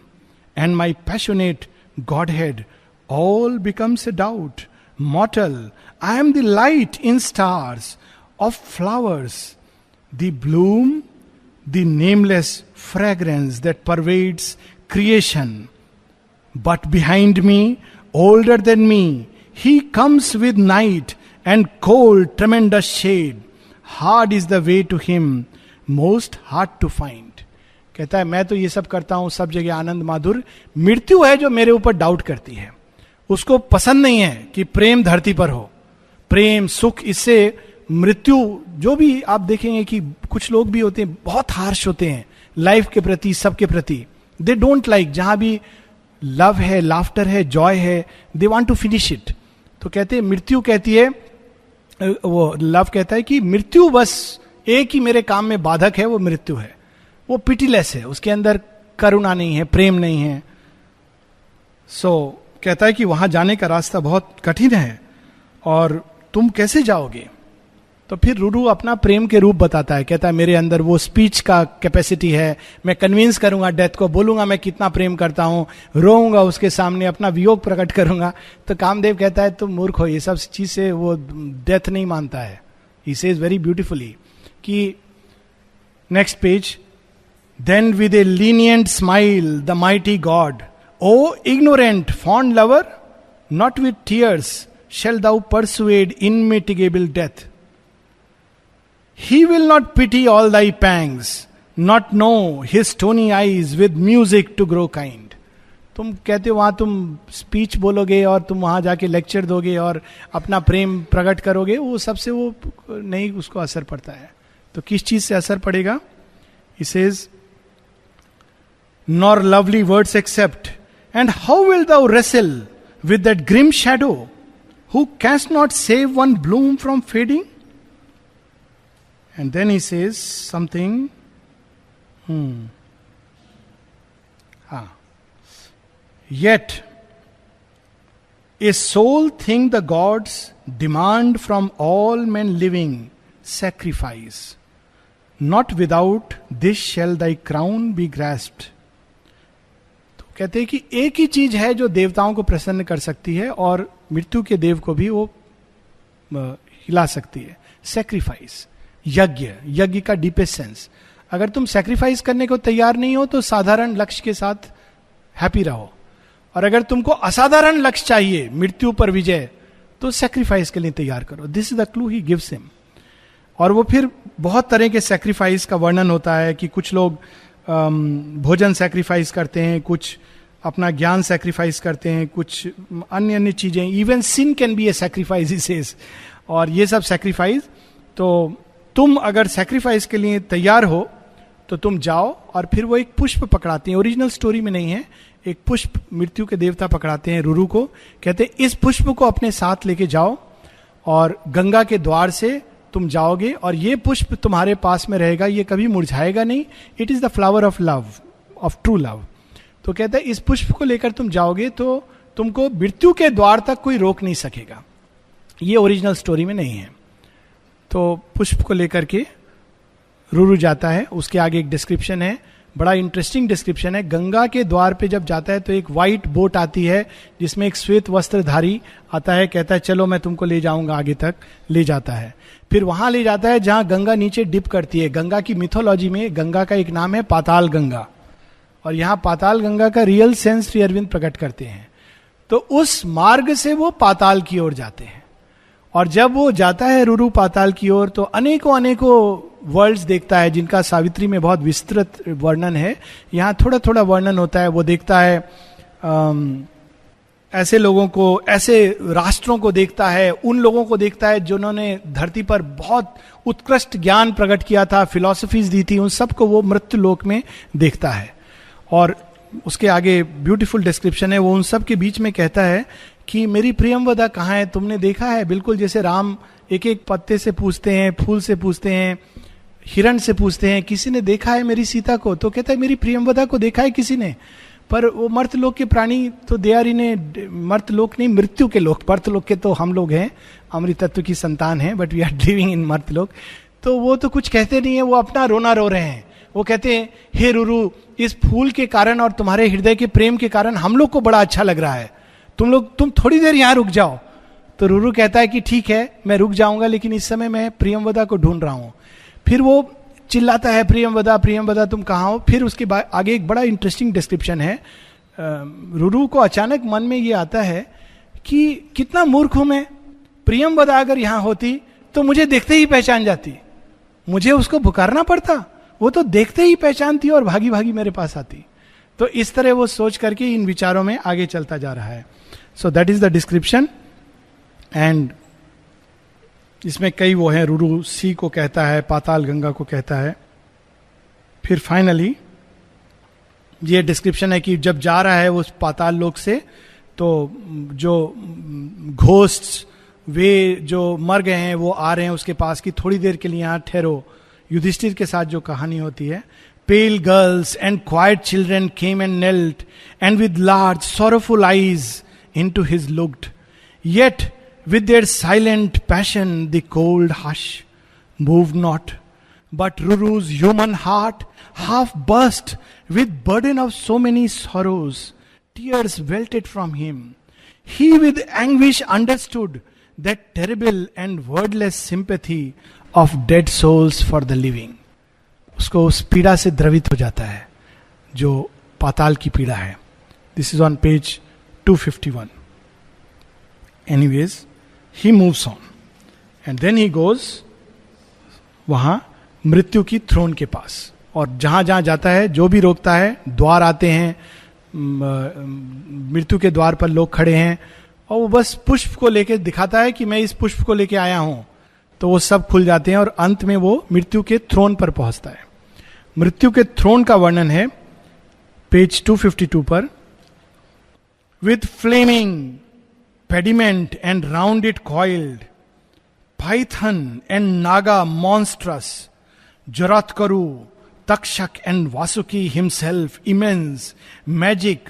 and my passionate godhead all becomes a doubt. Mortal, I am the light in stars of flowers, the bloom, the nameless fragrance that pervades creation. But behind me, older than me, he comes with night and cold tremendous shade. Hard is the way to him, most hard to find. कहता है मैं तो ये सब करता हूं, सब जगह आनंद माधुर. मृत्यु है जो मेरे ऊपर डाउट करती है. उसको पसंद नहीं है कि प्रेम धरती पर हो, प्रेम सुख. इससे मृत्यु, जो भी आप देखेंगे कि कुछ लोग भी होते हैं बहुत हार्श होते हैं लाइफ के प्रति, सबके प्रति. दे डोंट लाइक, जहां भी लव है, लाफ्टर है, जॉय है, they want to finish it. तो कहते हैं मृत्यु कहती है, वो लव कहता है कि मृत्यु बस एक ही मेरे काम में बाधक है, वो मृत्यु है. वो पिटीलेस है, उसके अंदर करुणा नहीं है, प्रेम नहीं है. सो कहता है कि वहां जाने का रास्ता बहुत कठिन है और तुम कैसे जाओगे. तो फिर रुरु अपना प्रेम के रूप बताता है. कहता है मेरे अंदर वो स्पीच का कैपेसिटी है, मैं कन्विंस करूंगा डेथ को, बोलूंगा मैं कितना प्रेम करता हूं, रोऊंगा उसके सामने, अपना वियोग प्रकट करूंगा. तो कामदेव कहता है तुम मूर्ख हो, ये सब चीज से वो डेथ नहीं मानता है. ही सेज वेरी ब्यूटिफुली कि next page, then with a lenient smile the mighty god, O ignorant fond lover, not with tears shall thou persuade immitigable death. He will not pity all thy pangs, not know his stony eyes with music to grow kind. तुम कहते हो वहां तुम speech बोलोगे और तुम वहां जाके लेक्चर दोगे और अपना प्रेम प्रकट करोगे, वो सबसे वो नहीं उसको असर पड़ता है. तो किस चीज से असर पड़ेगा? He says, nor lovely words accept, and how will thou wrestle with that grim shadow who canst not save one bloom from fading? And then he says something. Yet a sole thing the gods demand from all man living sacrifice, not without this shall thy crown be grasped. तो कहते हैं कि एक ही चीज है जो देवताओं को प्रसन्न कर सकती है और मृत्यु के देव को भी वो हिला सकती है. सैक्रिफाइस, यज्ञ. यज्ञ का डीपेस्ट सेंस. अगर तुम सैक्रिफाइस करने को तैयार नहीं हो तो साधारण लक्ष्य के साथ हैप्पी रहो, और अगर तुमको असाधारण लक्ष्य चाहिए, मृत्यु पर विजय, तो सैक्रिफाइस के लिए तैयार करो. This is the clue he gives him. और वो फिर बहुत तरह के सैक्रिफाइस का वर्णन होता है कि कुछ लोग भोजन सैक्रिफाइस करते हैं, कुछ अपना ज्ञान सैक्रिफाइस करते हैं, कुछ अन्य अन्य चीजें. Even sin can be a sacrifice he says. और ये सब सैक्रिफाइस. तो तुम अगर सैक्रिफाइस के लिए तैयार हो तो तुम जाओ. और फिर वो एक पुष्प पकड़ाते हैं, ओरिजिनल स्टोरी में नहीं है, एक पुष्प मृत्यु के देवता पकड़ाते हैं रुरु को. कहते हैं इस पुष्प को अपने साथ लेके जाओ और गंगा के द्वार से तुम जाओगे और ये पुष्प तुम्हारे पास में रहेगा, ये कभी मुरझाएगा नहीं. It is the flower of love, of true love. तो कहते हैं इस पुष्प को लेकर तुम जाओगे तो तुमको मृत्यु के द्वार तक कोई रोक नहीं सकेगा. ये ओरिजिनल स्टोरी में नहीं है. तो पुष्प को लेकर के रुरु जाता है. उसके आगे एक डिस्क्रिप्शन है, बड़ा इंटरेस्टिंग डिस्क्रिप्शन है. गंगा के द्वार पे जब जाता है तो एक व्हाइट बोट आती है जिसमें एक श्वेत वस्त्रधारी आता है, कहता है चलो मैं तुमको ले जाऊंगा आगे तक. ले जाता है, फिर वहां ले जाता है जहां गंगा नीचे डिप करती है. गंगा की मिथोलॉजी में गंगा का एक नाम है पाताल गंगा, और यहाँ पाताल गंगा का रियल सेंस श्री अरविंद प्रकट करते हैं. तो उस मार्ग से वो पाताल की ओर जाते हैं. और जब वो जाता है रुरु पाताल की ओर तो अनेकों अनेकों वर्ल्ड्स देखता है जिनका सावित्री में बहुत विस्तृत वर्णन है. यहाँ थोड़ा थोड़ा वर्णन होता है. वो देखता है ऐसे लोगों को, ऐसे राष्ट्रों को देखता है, उन लोगों को देखता है जिन्होंने धरती पर बहुत उत्कृष्ट ज्ञान प्रकट किया था, फिलॉसफीज दी थी, उन सबको वो मृत्यु लोक में देखता है. और उसके आगे ब्यूटीफुल डिस्क्रिप्शन है. वो उन सब के बीच में कहता है कि मेरी प्रियमवदा कहाँ है, तुमने देखा है? बिल्कुल जैसे राम एक एक पत्ते से पूछते हैं, फूल से पूछते हैं, हिरण से पूछते हैं, किसी ने देखा है मेरी सीता को? तो कहता है मेरी प्रियमवदा को देखा है किसी ने? पर वो मर्तलोक के प्राणी तो दे आर इन ए, मर्तलोक नहीं, मृत्यु के लोक. मर्तलोक के तो हम लोग हैं, अमृत तत्व की संतान हैं, but we are living in मर्तलोक. तो वो तो कुछ कहते नहीं है, वो अपना रोना रो रहे हैं. वो कहते हैं हे रुरु, इस फूल के कारण और तुम्हारे हृदय के प्रेम के कारण हम लोग को बड़ा अच्छा लग रहा है, तुम थोड़ी देर यहां रुक जाओ. तो रुरु कहता है कि ठीक है मैं रुक जाऊंगा, लेकिन इस समय मैं प्रियमवदा को ढूंढ रहा हूं. फिर वो चिल्लाता है प्रियमवदा प्रियमवदा तुम कहाँ हो? फिर उसके बाद आगे एक बड़ा इंटरेस्टिंग डिस्क्रिप्शन है. रुरु को अचानक मन में ये आता है कि कितना मूर्ख हूं मैं. प्रियमवदा अगर यहां होती तो मुझे देखते ही पहचान जाती, मुझे उसको पुकारना पड़ता, वो तो देखते ही पहचानती और भागी भागी मेरे पास आती. तो इस तरह वो सोच करके इन विचारों में आगे चलता जा रहा है. सो that is the description. And इसमें कई वो हैं, रुरु सी को कहता है, पाताल गंगा को कहता है. फिर फाइनली ये डिस्क्रिप्शन है कि जब जा रहा है उस पाताल लोक से, तो जो घोस्ट्स वे जो मर गए हैं वो आ रहे हैं उसके पास कि थोड़ी देर के लिए यहाँ ठहरो. युधिष्ठिर के साथ जो कहानी होती है, pale girls and quiet children came and knelt, and with large sorrowful eyes into his looked. Yet with their silent passion the cold hush moved not. But Ruru's human heart half burst with burden of so many sorrows. Tears welted from him. He with anguish understood that terrible and wordless sympathy of dead souls for the living. उसको उस पीड़ा से द्रवित हो जाता है जो पाताल की पीड़ा है. This is on page 251. Anyways he moves on and then he goes वहां मृत्यु की थ्रोन के पास. और जहां जहां जाता है जो भी रोकता है, द्वार आते हैं, मृत्यु के द्वार पर लोग खड़े हैं, और वो बस पुष्प को लेके दिखाता है कि मैं इस पुष्प को लेके आया हूं, तो वो सब खुल जाते हैं और अंत में वो मृत्यु के थ्रोन पर पहुंचता है. मृत्यु के थ्रोन का वर्णन है पेज 252 पर. With flaming pediment and round it coiled, python and Naga monstrous, Jaratkaru, Takshak and Vasuki himself, immense, magic,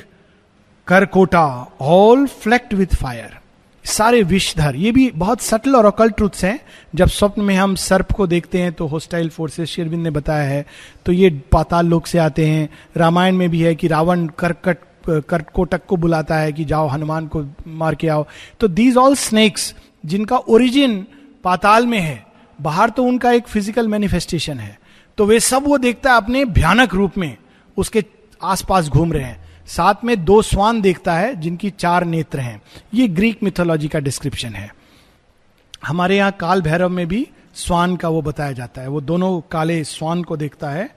Karkota all flecked with fire, सारे विषधर। ये भी बहुत सटल और ऑकल्ट ट्रूथ्स हैं। जब स्वप्न में हम सर्प को देखते हैं तो होस्टाइल फोर्सेस, श्री अरविंद ने बताया है, तो ये पाताल लोक से आते हैं। रामायण में भी है कि रावण करकोटक को बुलाता है कि जाओ हनुमान को मार के आओ। तो दीज ऑल स्नेक्स जिनका ओरिजिन पाताल में है, बाहर तो उनका एक फिजिकल मैनिफेस्टेशन है, तो वे सब वो देखता है अपने भयानक रूप में उसके आसपास घूम रहे हैं। साथ में 2 स्वान देखता है जिनकी 4 नेत्र हैं। ये ग्रीक मिथोलॉजी का डिस्क्रिप्शन है। हमारे यहाँ काल भैरव में भी स्वान का वो बताया जाता है, वो दोनों काले स्वान को देखता है।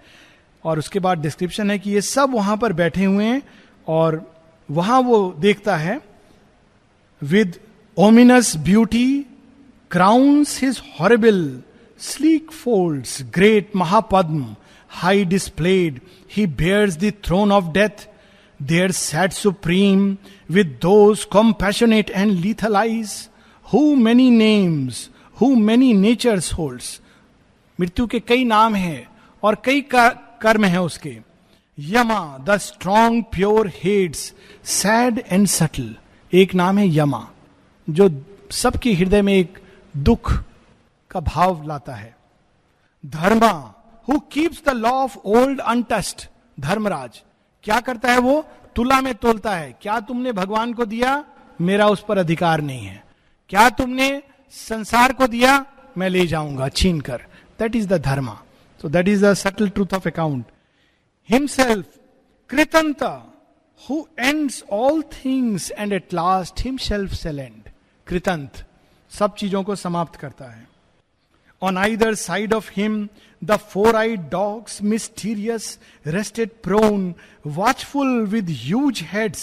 और उसके बाद डिस्क्रिप्शन है कि ये सब वहां पर बैठे हुए हैं और वहां वो देखता है with ominous beauty crowns his horrible sleek folds great Mahapadma high displayed he bears the throne of death. There sat supreme with those compassionate and lethal eyes, who many names, who many natures holds. मृत्यु के कई नाम हैं और कई कर्म हैं उसके. यमा the strong pure heads sad and subtle. एक नाम है यमा जो सबके हृदय में एक दुख का भाव लाता है. Dharma who keeps the law of old untrust. Dharmaraj क्या करता है, वो तुला में तोलता है. क्या तुमने भगवान को दिया, मेरा उस पर अधिकार नहीं है. क्या तुमने संसार को दिया, मैं ले जाऊंगा छीन कर. That is the Dharma. So that is the subtle truth of account. Himself Kritanta who ends all things and at last himself shall end. Kritanta सब चीजों को समाप्त करता है. On either side of him, the four-eyed dogs, mysterious, rested prone, watchful with huge heads,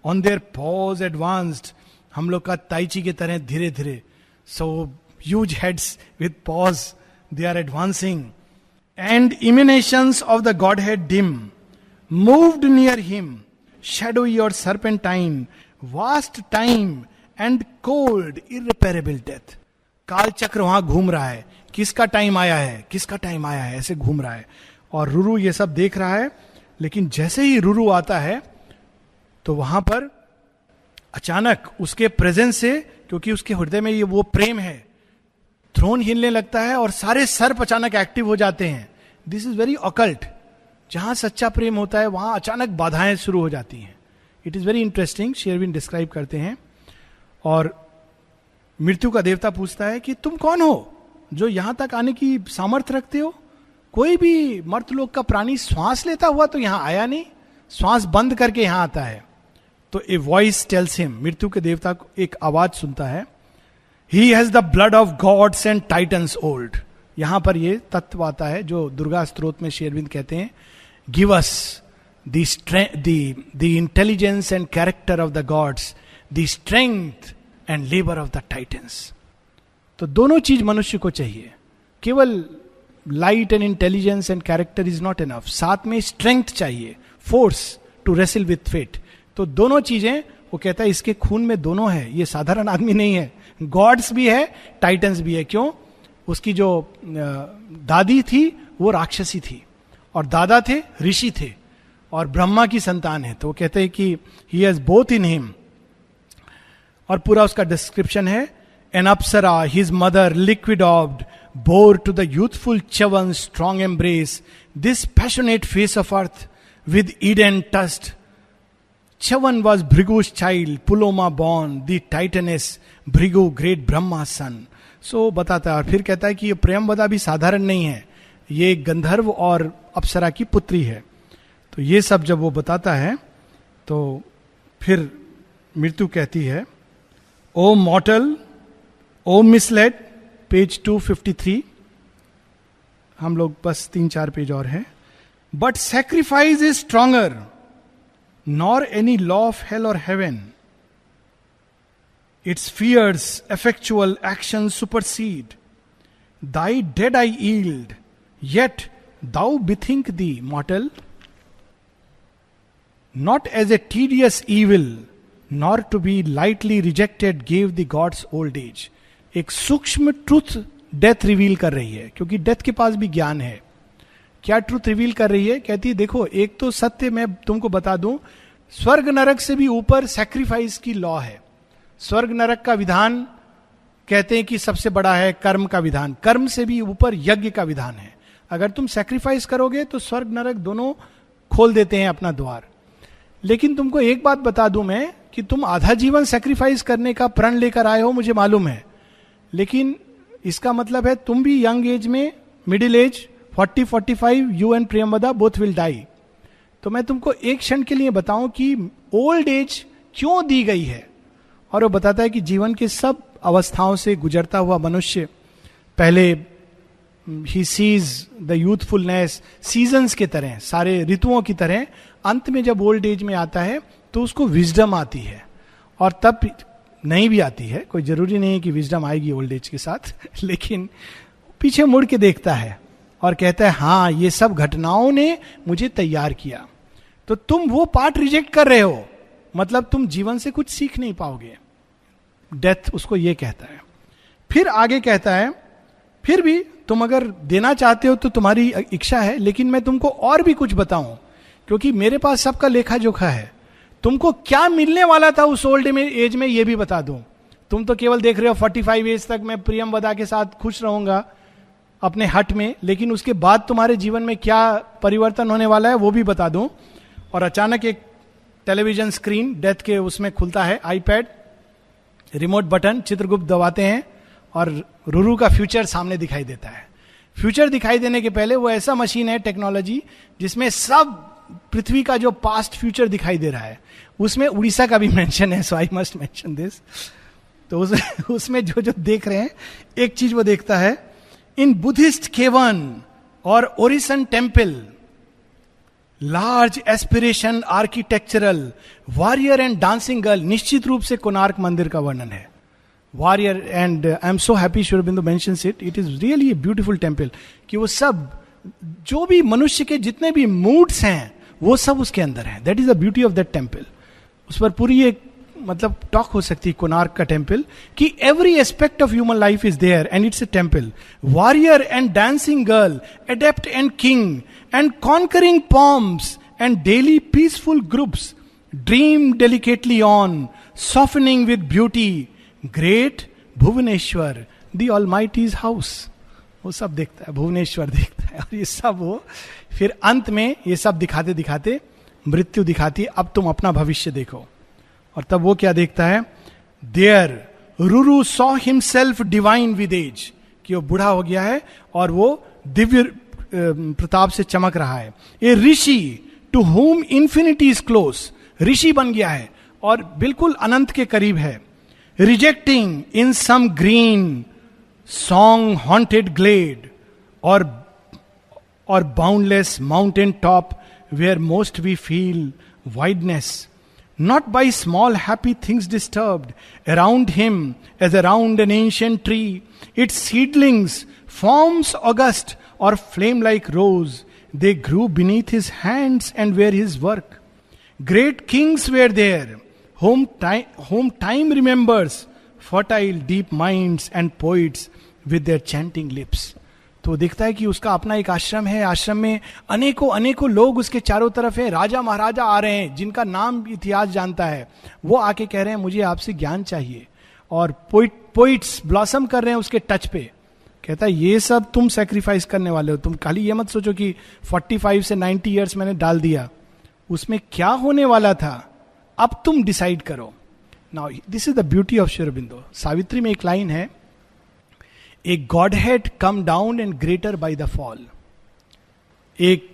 on their paws advanced. हम लोग का ताइची के तरह धीरे धीरे. So huge heads with paws, they are advancing. And emanations of the Godhead dim, moved near him, shadowy or serpentine, vast time and cold, irreparable death. काल चक्र वहां घूम रहा है. किसका टाइम आया है, किसका टाइम आया है, ऐसे घूम रहा है. और रुरु ये सब देख रहा है. लेकिन जैसे ही रुरु आता है तो वहां पर अचानक उसके प्रेजेंस से, क्योंकि उसके हृदय में ये वो प्रेम है, थ्रोन हिलने लगता है और सारे सर्प अचानक एक्टिव हो जाते हैं. This is very occult. जहां सच्चा प्रेम होता है वहां अचानक बाधाएं शुरू हो जाती हैं. It is very interesting. Shri Aurobindo describe करते हैं. और मृत्यु का देवता पूछता है कि तुम कौन हो जो यहां तक आने की सामर्थ्य रखते हो. कोई भी मर्तलोक का प्राणी श्वास लेता हुआ तो यहां आया नहीं, श्वास बंद करके यहां आता है. तो ए वॉइस टेल्स हिम, मृत्यु के देवता को एक आवाज सुनता है. He has the blood of gods and titans old. यहां पर ये तत्व आता है जो दुर्गा स्तोत्र में श्री अरविंद कहते हैं, give us the intelligence and character of the gods, the strength and labour of the titans. तो दोनों चीज मनुष्य को चाहिए. केवल light and intelligence and character is not enough. साथ में स्ट्रेंथ चाहिए, force to wrestle with fate. तो दोनों चीजें वो कहता है इसके खून में दोनों है. ये साधारण आदमी नहीं है. गॉड्स भी है, टाइटन्स भी है. क्यों? उसकी जो दादी थी वो राक्षसी थी और दादा थे ऋषि थे और ब्रह्मा की संतान है. तो वो कहते हैं कि he has both in him. और पूरा उसका डिस्क्रिप्शन है. An Apsara, his mother, liquid-orbed, bore to the youthful Chavan's strong embrace this passionate face of earth with Eden touched. Chavan was Bhrigu's child, Puloma born, the Titaness, Bhrigu, great Brahma's son. So बताता है और फिर कहता है कि ये प्रेमवदा भी साधारण नहीं है, ये गंधर्व और अप्सरा की पुत्री है. तो ये सब जब वो बताता है तो फिर मृत्यु कहती है, ओ मॉर्टल, ओ मिसलेड. पेज 253. हम लोग बस 3-4 पेज और हैं. But sacrifice is stronger, nor any law of hell or heaven. Its fierce effectual action supersede. Thy dead I yield, yet thou bethink thee mortal, not as a tedious evil, nor to be lightly rejected gave the gods old age. एक सूक्ष्म truth death reveal कर रही है, क्योंकि death के पास भी ज्ञान है. क्या ट्रूथ रिवील कर रही है? कहती है देखो, एक तो सत्य मैं तुमको बता दूं, स्वर्ग नरक से भी ऊपर सैक्रिफाइस की लॉ है. स्वर्ग नरक का विधान कहते हैं कि सबसे बड़ा है कर्म का विधान, कर्म से भी ऊपर यज्ञ का विधान है. अगर तुम सैक्रिफाइस करोगे तो स्वर्ग नरक दोनों खोल देते हैं अपना द्वार. लेकिन तुमको एक बात बता दूं मैं कि तुम आधा जीवन सैक्रिफाइस करने का प्रण लेकर आए हो, मुझे मालूम है. लेकिन इसका मतलब है तुम भी यंग एज में, middle age 40-45, you and Priyamvada both will die. तो मैं तुमको एक क्षण के लिए बताऊं कि ओल्ड एज क्यों दी गई है. और वो बताता है कि जीवन के सब अवस्थाओं से गुजरता हुआ मनुष्य पहले he sees the youthfulness seasons के तरह, सारे ऋतुओं की तरह. अंत में जब ओल्ड एज में आता है तो उसको विजडम आती है, और तब नहीं भी आती है, कोई जरूरी नहीं है कि विजडम आएगी ओल्ड एज के साथ. लेकिन पीछे मुड़ के देखता है और कहता है हाँ ये सब घटनाओं ने मुझे तैयार किया. तो तुम वो पार्ट रिजेक्ट कर रहे हो, मतलब तुम जीवन से कुछ सीख नहीं पाओगे. डेथ उसको ये कहता है. फिर आगे कहता है फिर भी तुम अगर देना चाहते हो तो तुम्हारी इच्छा है, लेकिन मैं तुमको और भी कुछ बताऊं, क्योंकि मेरे पास सबका लेखा जोखा है. तुमको क्या मिलने वाला था उस ओल्ड एज में ये भी बता दूं. तुम तो केवल देख रहे हो 45 एज तक मैं प्रियंवदा के साथ खुश रहूंगा अपने हट में, लेकिन उसके बाद तुम्हारे जीवन में क्या परिवर्तन होने वाला है वो भी बता दूं. और अचानक एक टेलीविजन स्क्रीन डेथ के उसमें खुलता है, आईपैड, रिमोट बटन, चित्रगुप्त दबाते हैं और रुरु का फ्यूचर सामने दिखाई देता है. फ्यूचर दिखाई देने के पहले वो ऐसा मशीन है, टेक्नोलॉजी, जिसमें सब पृथ्वी का जो पास्ट फ्यूचर दिखाई दे रहा है. उसमें उड़ीसा का भी मेंशन है, सो आई मस्ट मेंशन दिस. तो उसमें जो जो देख रहे हैं, एक चीज वो देखता है, इन बुद्धिस्ट केवन और Orissan temple large aspiration architectural warrior and dancing girl. निश्चित रूप से कोणार्क मंदिर का वर्णन है. Warrior and I am so happy Shri Aurobindo mentions it. It is really a beautiful temple. कि वो सब जो भी मनुष्य के जितने भी मूड्स हैं वो सब उसके अंदर है. That is the beauty of that temple. उस पर पूरी एक मतलब टॉक हो सकती है कोणार्क का टेम्पल, कि every aspect of human life is there and it's a temple. Warrior and dancing girl, adept and king and conquering palms and daily peaceful groups dream delicately on, softening with beauty, great Bhubaneswar the Almighty's house. वो सब देखता है, भुवनेश्वर देखता है. और ये सब वो फिर अंत में ये सब दिखाते दिखाते मृत्यु दिखाती है, अब तुम अपना भविष्य देखो. और तब वो क्या देखता है, there Ruru saw himself divine with age, कि वो बूढ़ा हो गया है और वो दिव्य प्रताप से चमक रहा है. A rishi to whom infinity is close, ऋषि बन गया है और बिल्कुल अनंत के करीब है. Rejecting in some green song haunted glade और boundless mountain top where most we feel wideness, not by small happy things disturbed around him as around an ancient tree, its seedlings, forms august or flame like rose, they grew beneath his hands and were his work. Great kings were there, whom time remembers, fertile deep minds and poets with their chanting lips. तो देखता है कि उसका अपना एक आश्रम है, आश्रम में अनेकों अनेकों लोग उसके चारों तरफ हैं, राजा महाराजा आ रहे हैं जिनका नाम इतिहास जानता है. वो आके कह रहे हैं मुझे आपसे ज्ञान चाहिए, और पोइट्स ब्लॉसम कर रहे हैं उसके टच पे. कहता है ये सब तुम सेक्रीफाइस करने वाले हो. तुम खाली ये मत सोचो कि 45 से 90 ईयर्स मैंने डाल दिया, उसमें क्या होने वाला था अब तुम डिसाइड करो. Now this is the beauty of Shri Aurobindo. Savitri में एक लाइन है, a godhead come down and greater by the fall. एक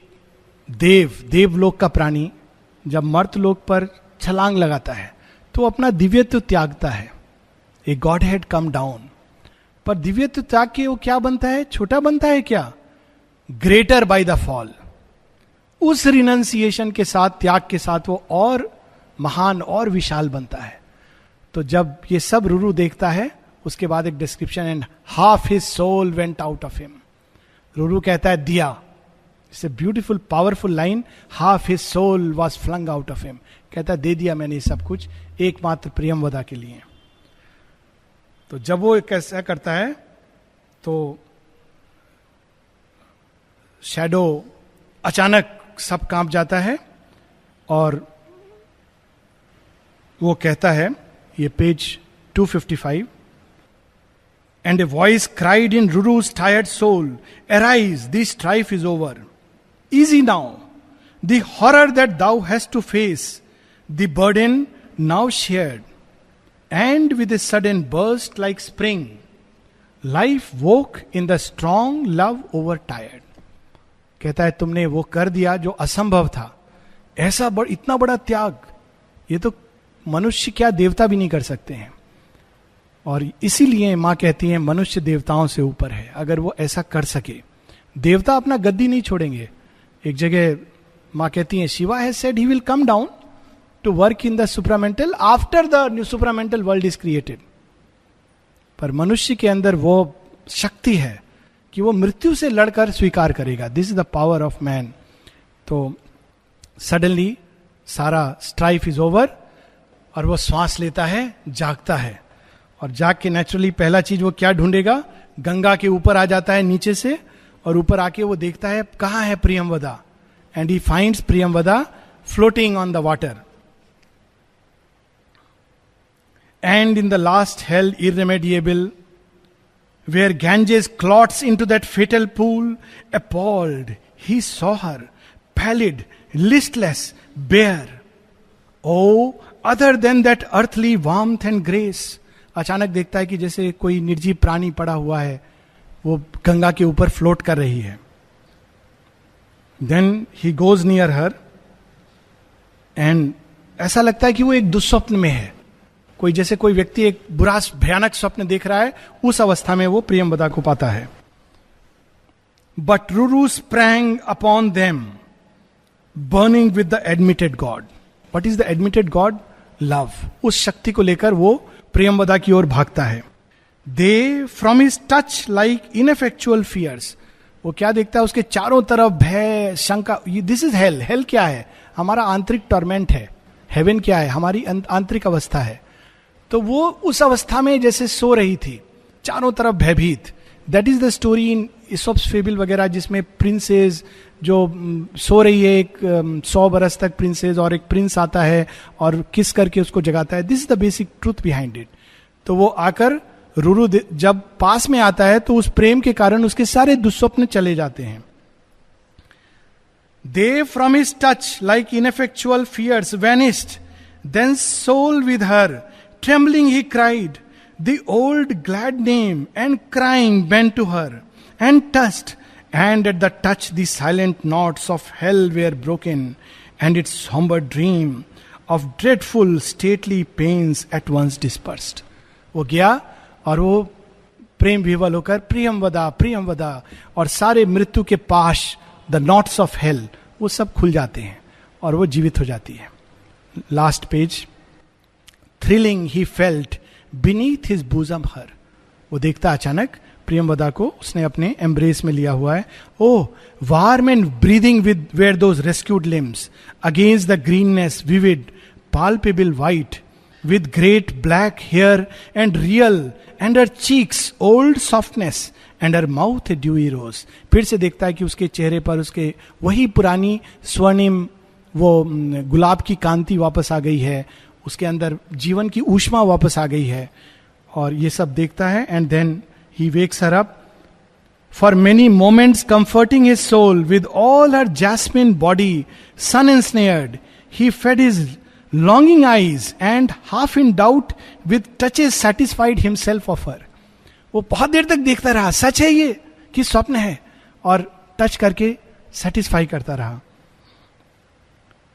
देवलोक का प्राणी जब मर्तलोक पर छलांग लगाता है तो अपना दिव्यत्व त्यागता है. ए गॉडहेड कम डाउन, पर दिव्यत्व त्याग के वो क्या बनता है, छोटा बनता है क्या, ग्रेटर बाय द फॉल. उस रिनंसिएशन के साथ, त्याग के साथ वो और महान और विशाल बनता है. तो जब ये सब रुरु देखता है उसके बाद एक description, and half his soul went out of him. Ruru कहता है दिया, it's a beautiful powerful line, half his soul was flung out of him. कहता है दे दिया मैंने ये सब कुछ एकमात्र प्रियंवदा के लिए. तो जब वो कैसा करता है तो शैडो अचानक सब कांप जाता है और वो कहता है, ये page 255, and a voice cried in Ruru's tired soul, arise, the strife is over. Easy now, the horror that thou hast to face, the burden now shared. And with a sudden burst like spring, life woke in the strong love overtired. कहता है तुमने वो कर दिया जो असंभव था, ऐसा इतना बड़ा त्याग, ये तो मनुष्य क्या देवता भी नहीं कर सकते हैं. और इसीलिए मां कहती है मनुष्य देवताओं से ऊपर है. अगर वो ऐसा कर सके, देवता अपना गद्दी नहीं छोड़ेंगे. एक जगह मां कहती है Shiva has said he will come down to work in the supramental after the supramental world is created. पर मनुष्य के अंदर वो शक्ति है कि वो मृत्यु से लड़कर स्वीकार करेगा. This is the power of man. तो सडनली सारा स्ट्राइफ इज ओवर और वो श्वास लेता है, जागता है. और जाग के नेचुरली पहला चीज वो क्या ढूंढेगा, गंगा के ऊपर आ जाता है नीचे से, और ऊपर आके वो देखता है कहां है Priyamvada. And he finds Priyamvada floating on the water. And in the last hello irremediable, where Ganges clots into that fatal pool, appalled, he saw her, pallid, listless, bare. Oh, other than that earthly warmth and grace. अचानक देखता है कि जैसे कोई निर्जीव प्राणी पड़ा हुआ है, वो गंगा के ऊपर फ्लोट कर रही है. Then he goes near her, and ऐसा लगता है कि वो एक दुस्वप्न में है. कोई जैसे कोई व्यक्ति एक बुरा भयानक स्वप्न देख रहा है, उस अवस्था में वो प्रियमवदा को पाता है. But Ruru sprang upon them, burning with the admitted God. What is the admitted God? Love. उस शक्ति को लेकर वो प्रियमवदा की ओर भागता है. They from his touch like ineffectual fears. वो क्या देखता है, उसके चारों तरफ भय, शंका. This is hello. हेल क्या है? हमारा आंतरिक टॉर्मेंट है. हेवन क्या है? हमारी आंतरिक अवस्था है. तो वो उस अवस्था में जैसे सो रही थी, चारों तरफ भयभीत. That is the story in Aesop's fable वगैरह, जिसमें प्रिंसेस जो सो रही है, एक 100 बरस तक प्रिंसेस, और एक प्रिंस आता है और किस करके उसको जगाता है. This is the basic truth behind it. तो वो आकर रुरु जब पास में आता है तो उस प्रेम के कारण उसके सारे दुस्वप्न चले जाते हैं. They from his touch like ineffectual fears vanished, then soul with her trembling he cried the old glad name, and crying bent to her and touched, and at the touch the silent knots of hell were broken, and its somber dream of dreadful stately pains at once dispersed. वो गया और वो प्रेम विवल होकर प्रियमवदा प्रियमवदा, और सारे मृत्यु के पाश, द नॉट्स ऑफ हेल, वो सब खुल जाते हैं और वो जीवित हो जाती है. Last page. Thrilling he felt beneath his bosom her. वो देखता अचानक प्रियमवदा को उसने अपने एम्ब्रेस में लिया हुआ है. Oh, warm and breathing with were those rescued limbs, against the greenness vivid, palpable white, with great black hair and real, and her cheeks old softness, and her mouth a dewy rose. फिर से देखता है कि उसके चेहरे पर उसके वही पुरानी स्वर्णिम वो गुलाब की कांति वापस आ गई है, उसके अंदर जीवन की ऊष्मा वापस आ गई है. और ये सब देखता है. And then he wakes her up for many moments, comforting his soul with all her jasmine body sun ensnared. He fed his longing eyes and half in doubt with touches satisfied himself of her. वो बहुत देर तक देखता रहा, सच है ये कि स्वप्न है, और टच करके सेटिस्फाई करता रहा.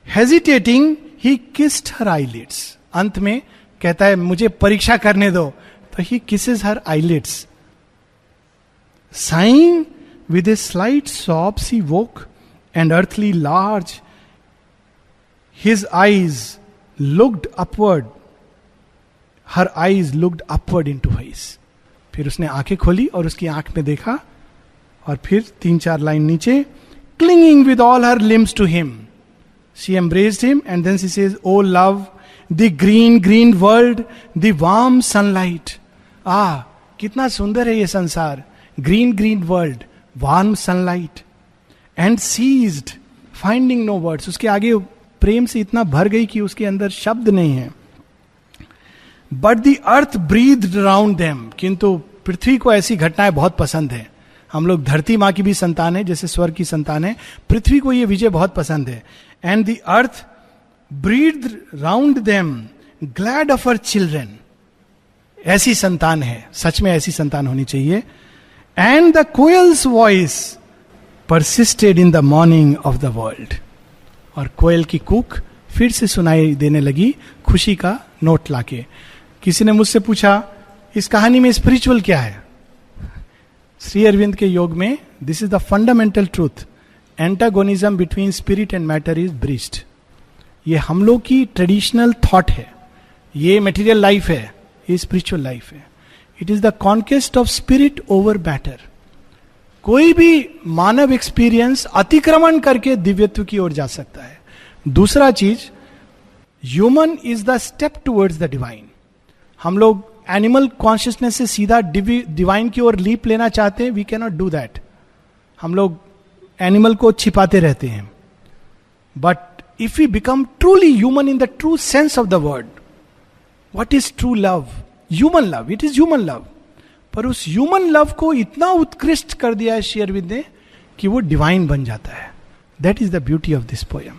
Hesitating he kissed her eyelids. अंत में कहता है मुझे परीक्षा करने दो, तो he kisses her eyelids. Sighing with a slight sobs he woke, and earthly large his eyes looked upward, her eyes looked upward into his. फिर उसने आंखें खोली और उसकी आंख में देखा, और फिर 3-4 लाइन नीचे, clinging with all her limbs to him, she embraced him, and then she says, oh love, the green green world, the warm sunlight. कितना सुंदर है ये संसार. Green green world, warm sunlight. And ceased finding no words. उसके आगे प्रेम से इतना भर गई कि उसके अंदर शब्द नहीं है. But the earth breathe around them, किंतु पृथ्वी को ऐसी घटनाएं बहुत पसंद है. हम लोग धरती माँ की भी संतान है, जैसे स्वर्ग की संतान है, पृथ्वी को ये विजय बहुत पसंद है. And the earth breathe round them glad of her children. ऐसी संतान है, सच में ऐसी संतान होनी चाहिए. And the koyal's voice persisted in the morning of the world. और कोयल की कूक फिर से सुनाई देने लगी, खुशी का नोट लाके. किसी ने मुझसे पूछा इस कहानी में स्पिरिचुअल क्या है. श्री अरविंद के योग में this is the fundamental truth. Antagonism between spirit and matter is bridged. ये हम लोग की ट्रेडिशनल थॉट है. ये मटेरियल लाइफ है, ये स्पिरिचुअल लाइफ है. It is the conquest of spirit over matter. कोई भी मानव एक्सपीरियंस अतिक्रमण करके दिव्यत्व की ओर जा सकता है. दूसरा चीज, human is the step towards the divine. हम लोग एनिमल कॉन्शियसनेस से सीधा डिवाइन की ओर लीप लेना चाहते हैं. We can not do that. हम लोग एनिमल को छिपाते रहते हैं. But if we become truly human in the true sense of the word, what is true love? Human love. It is human love. पर उस ह्यूमन लव को इतना उत्कृष्ट कर दिया है श्री अरविंद ने कि वो डिवाइन बन जाता है. That is the beauty of this poem.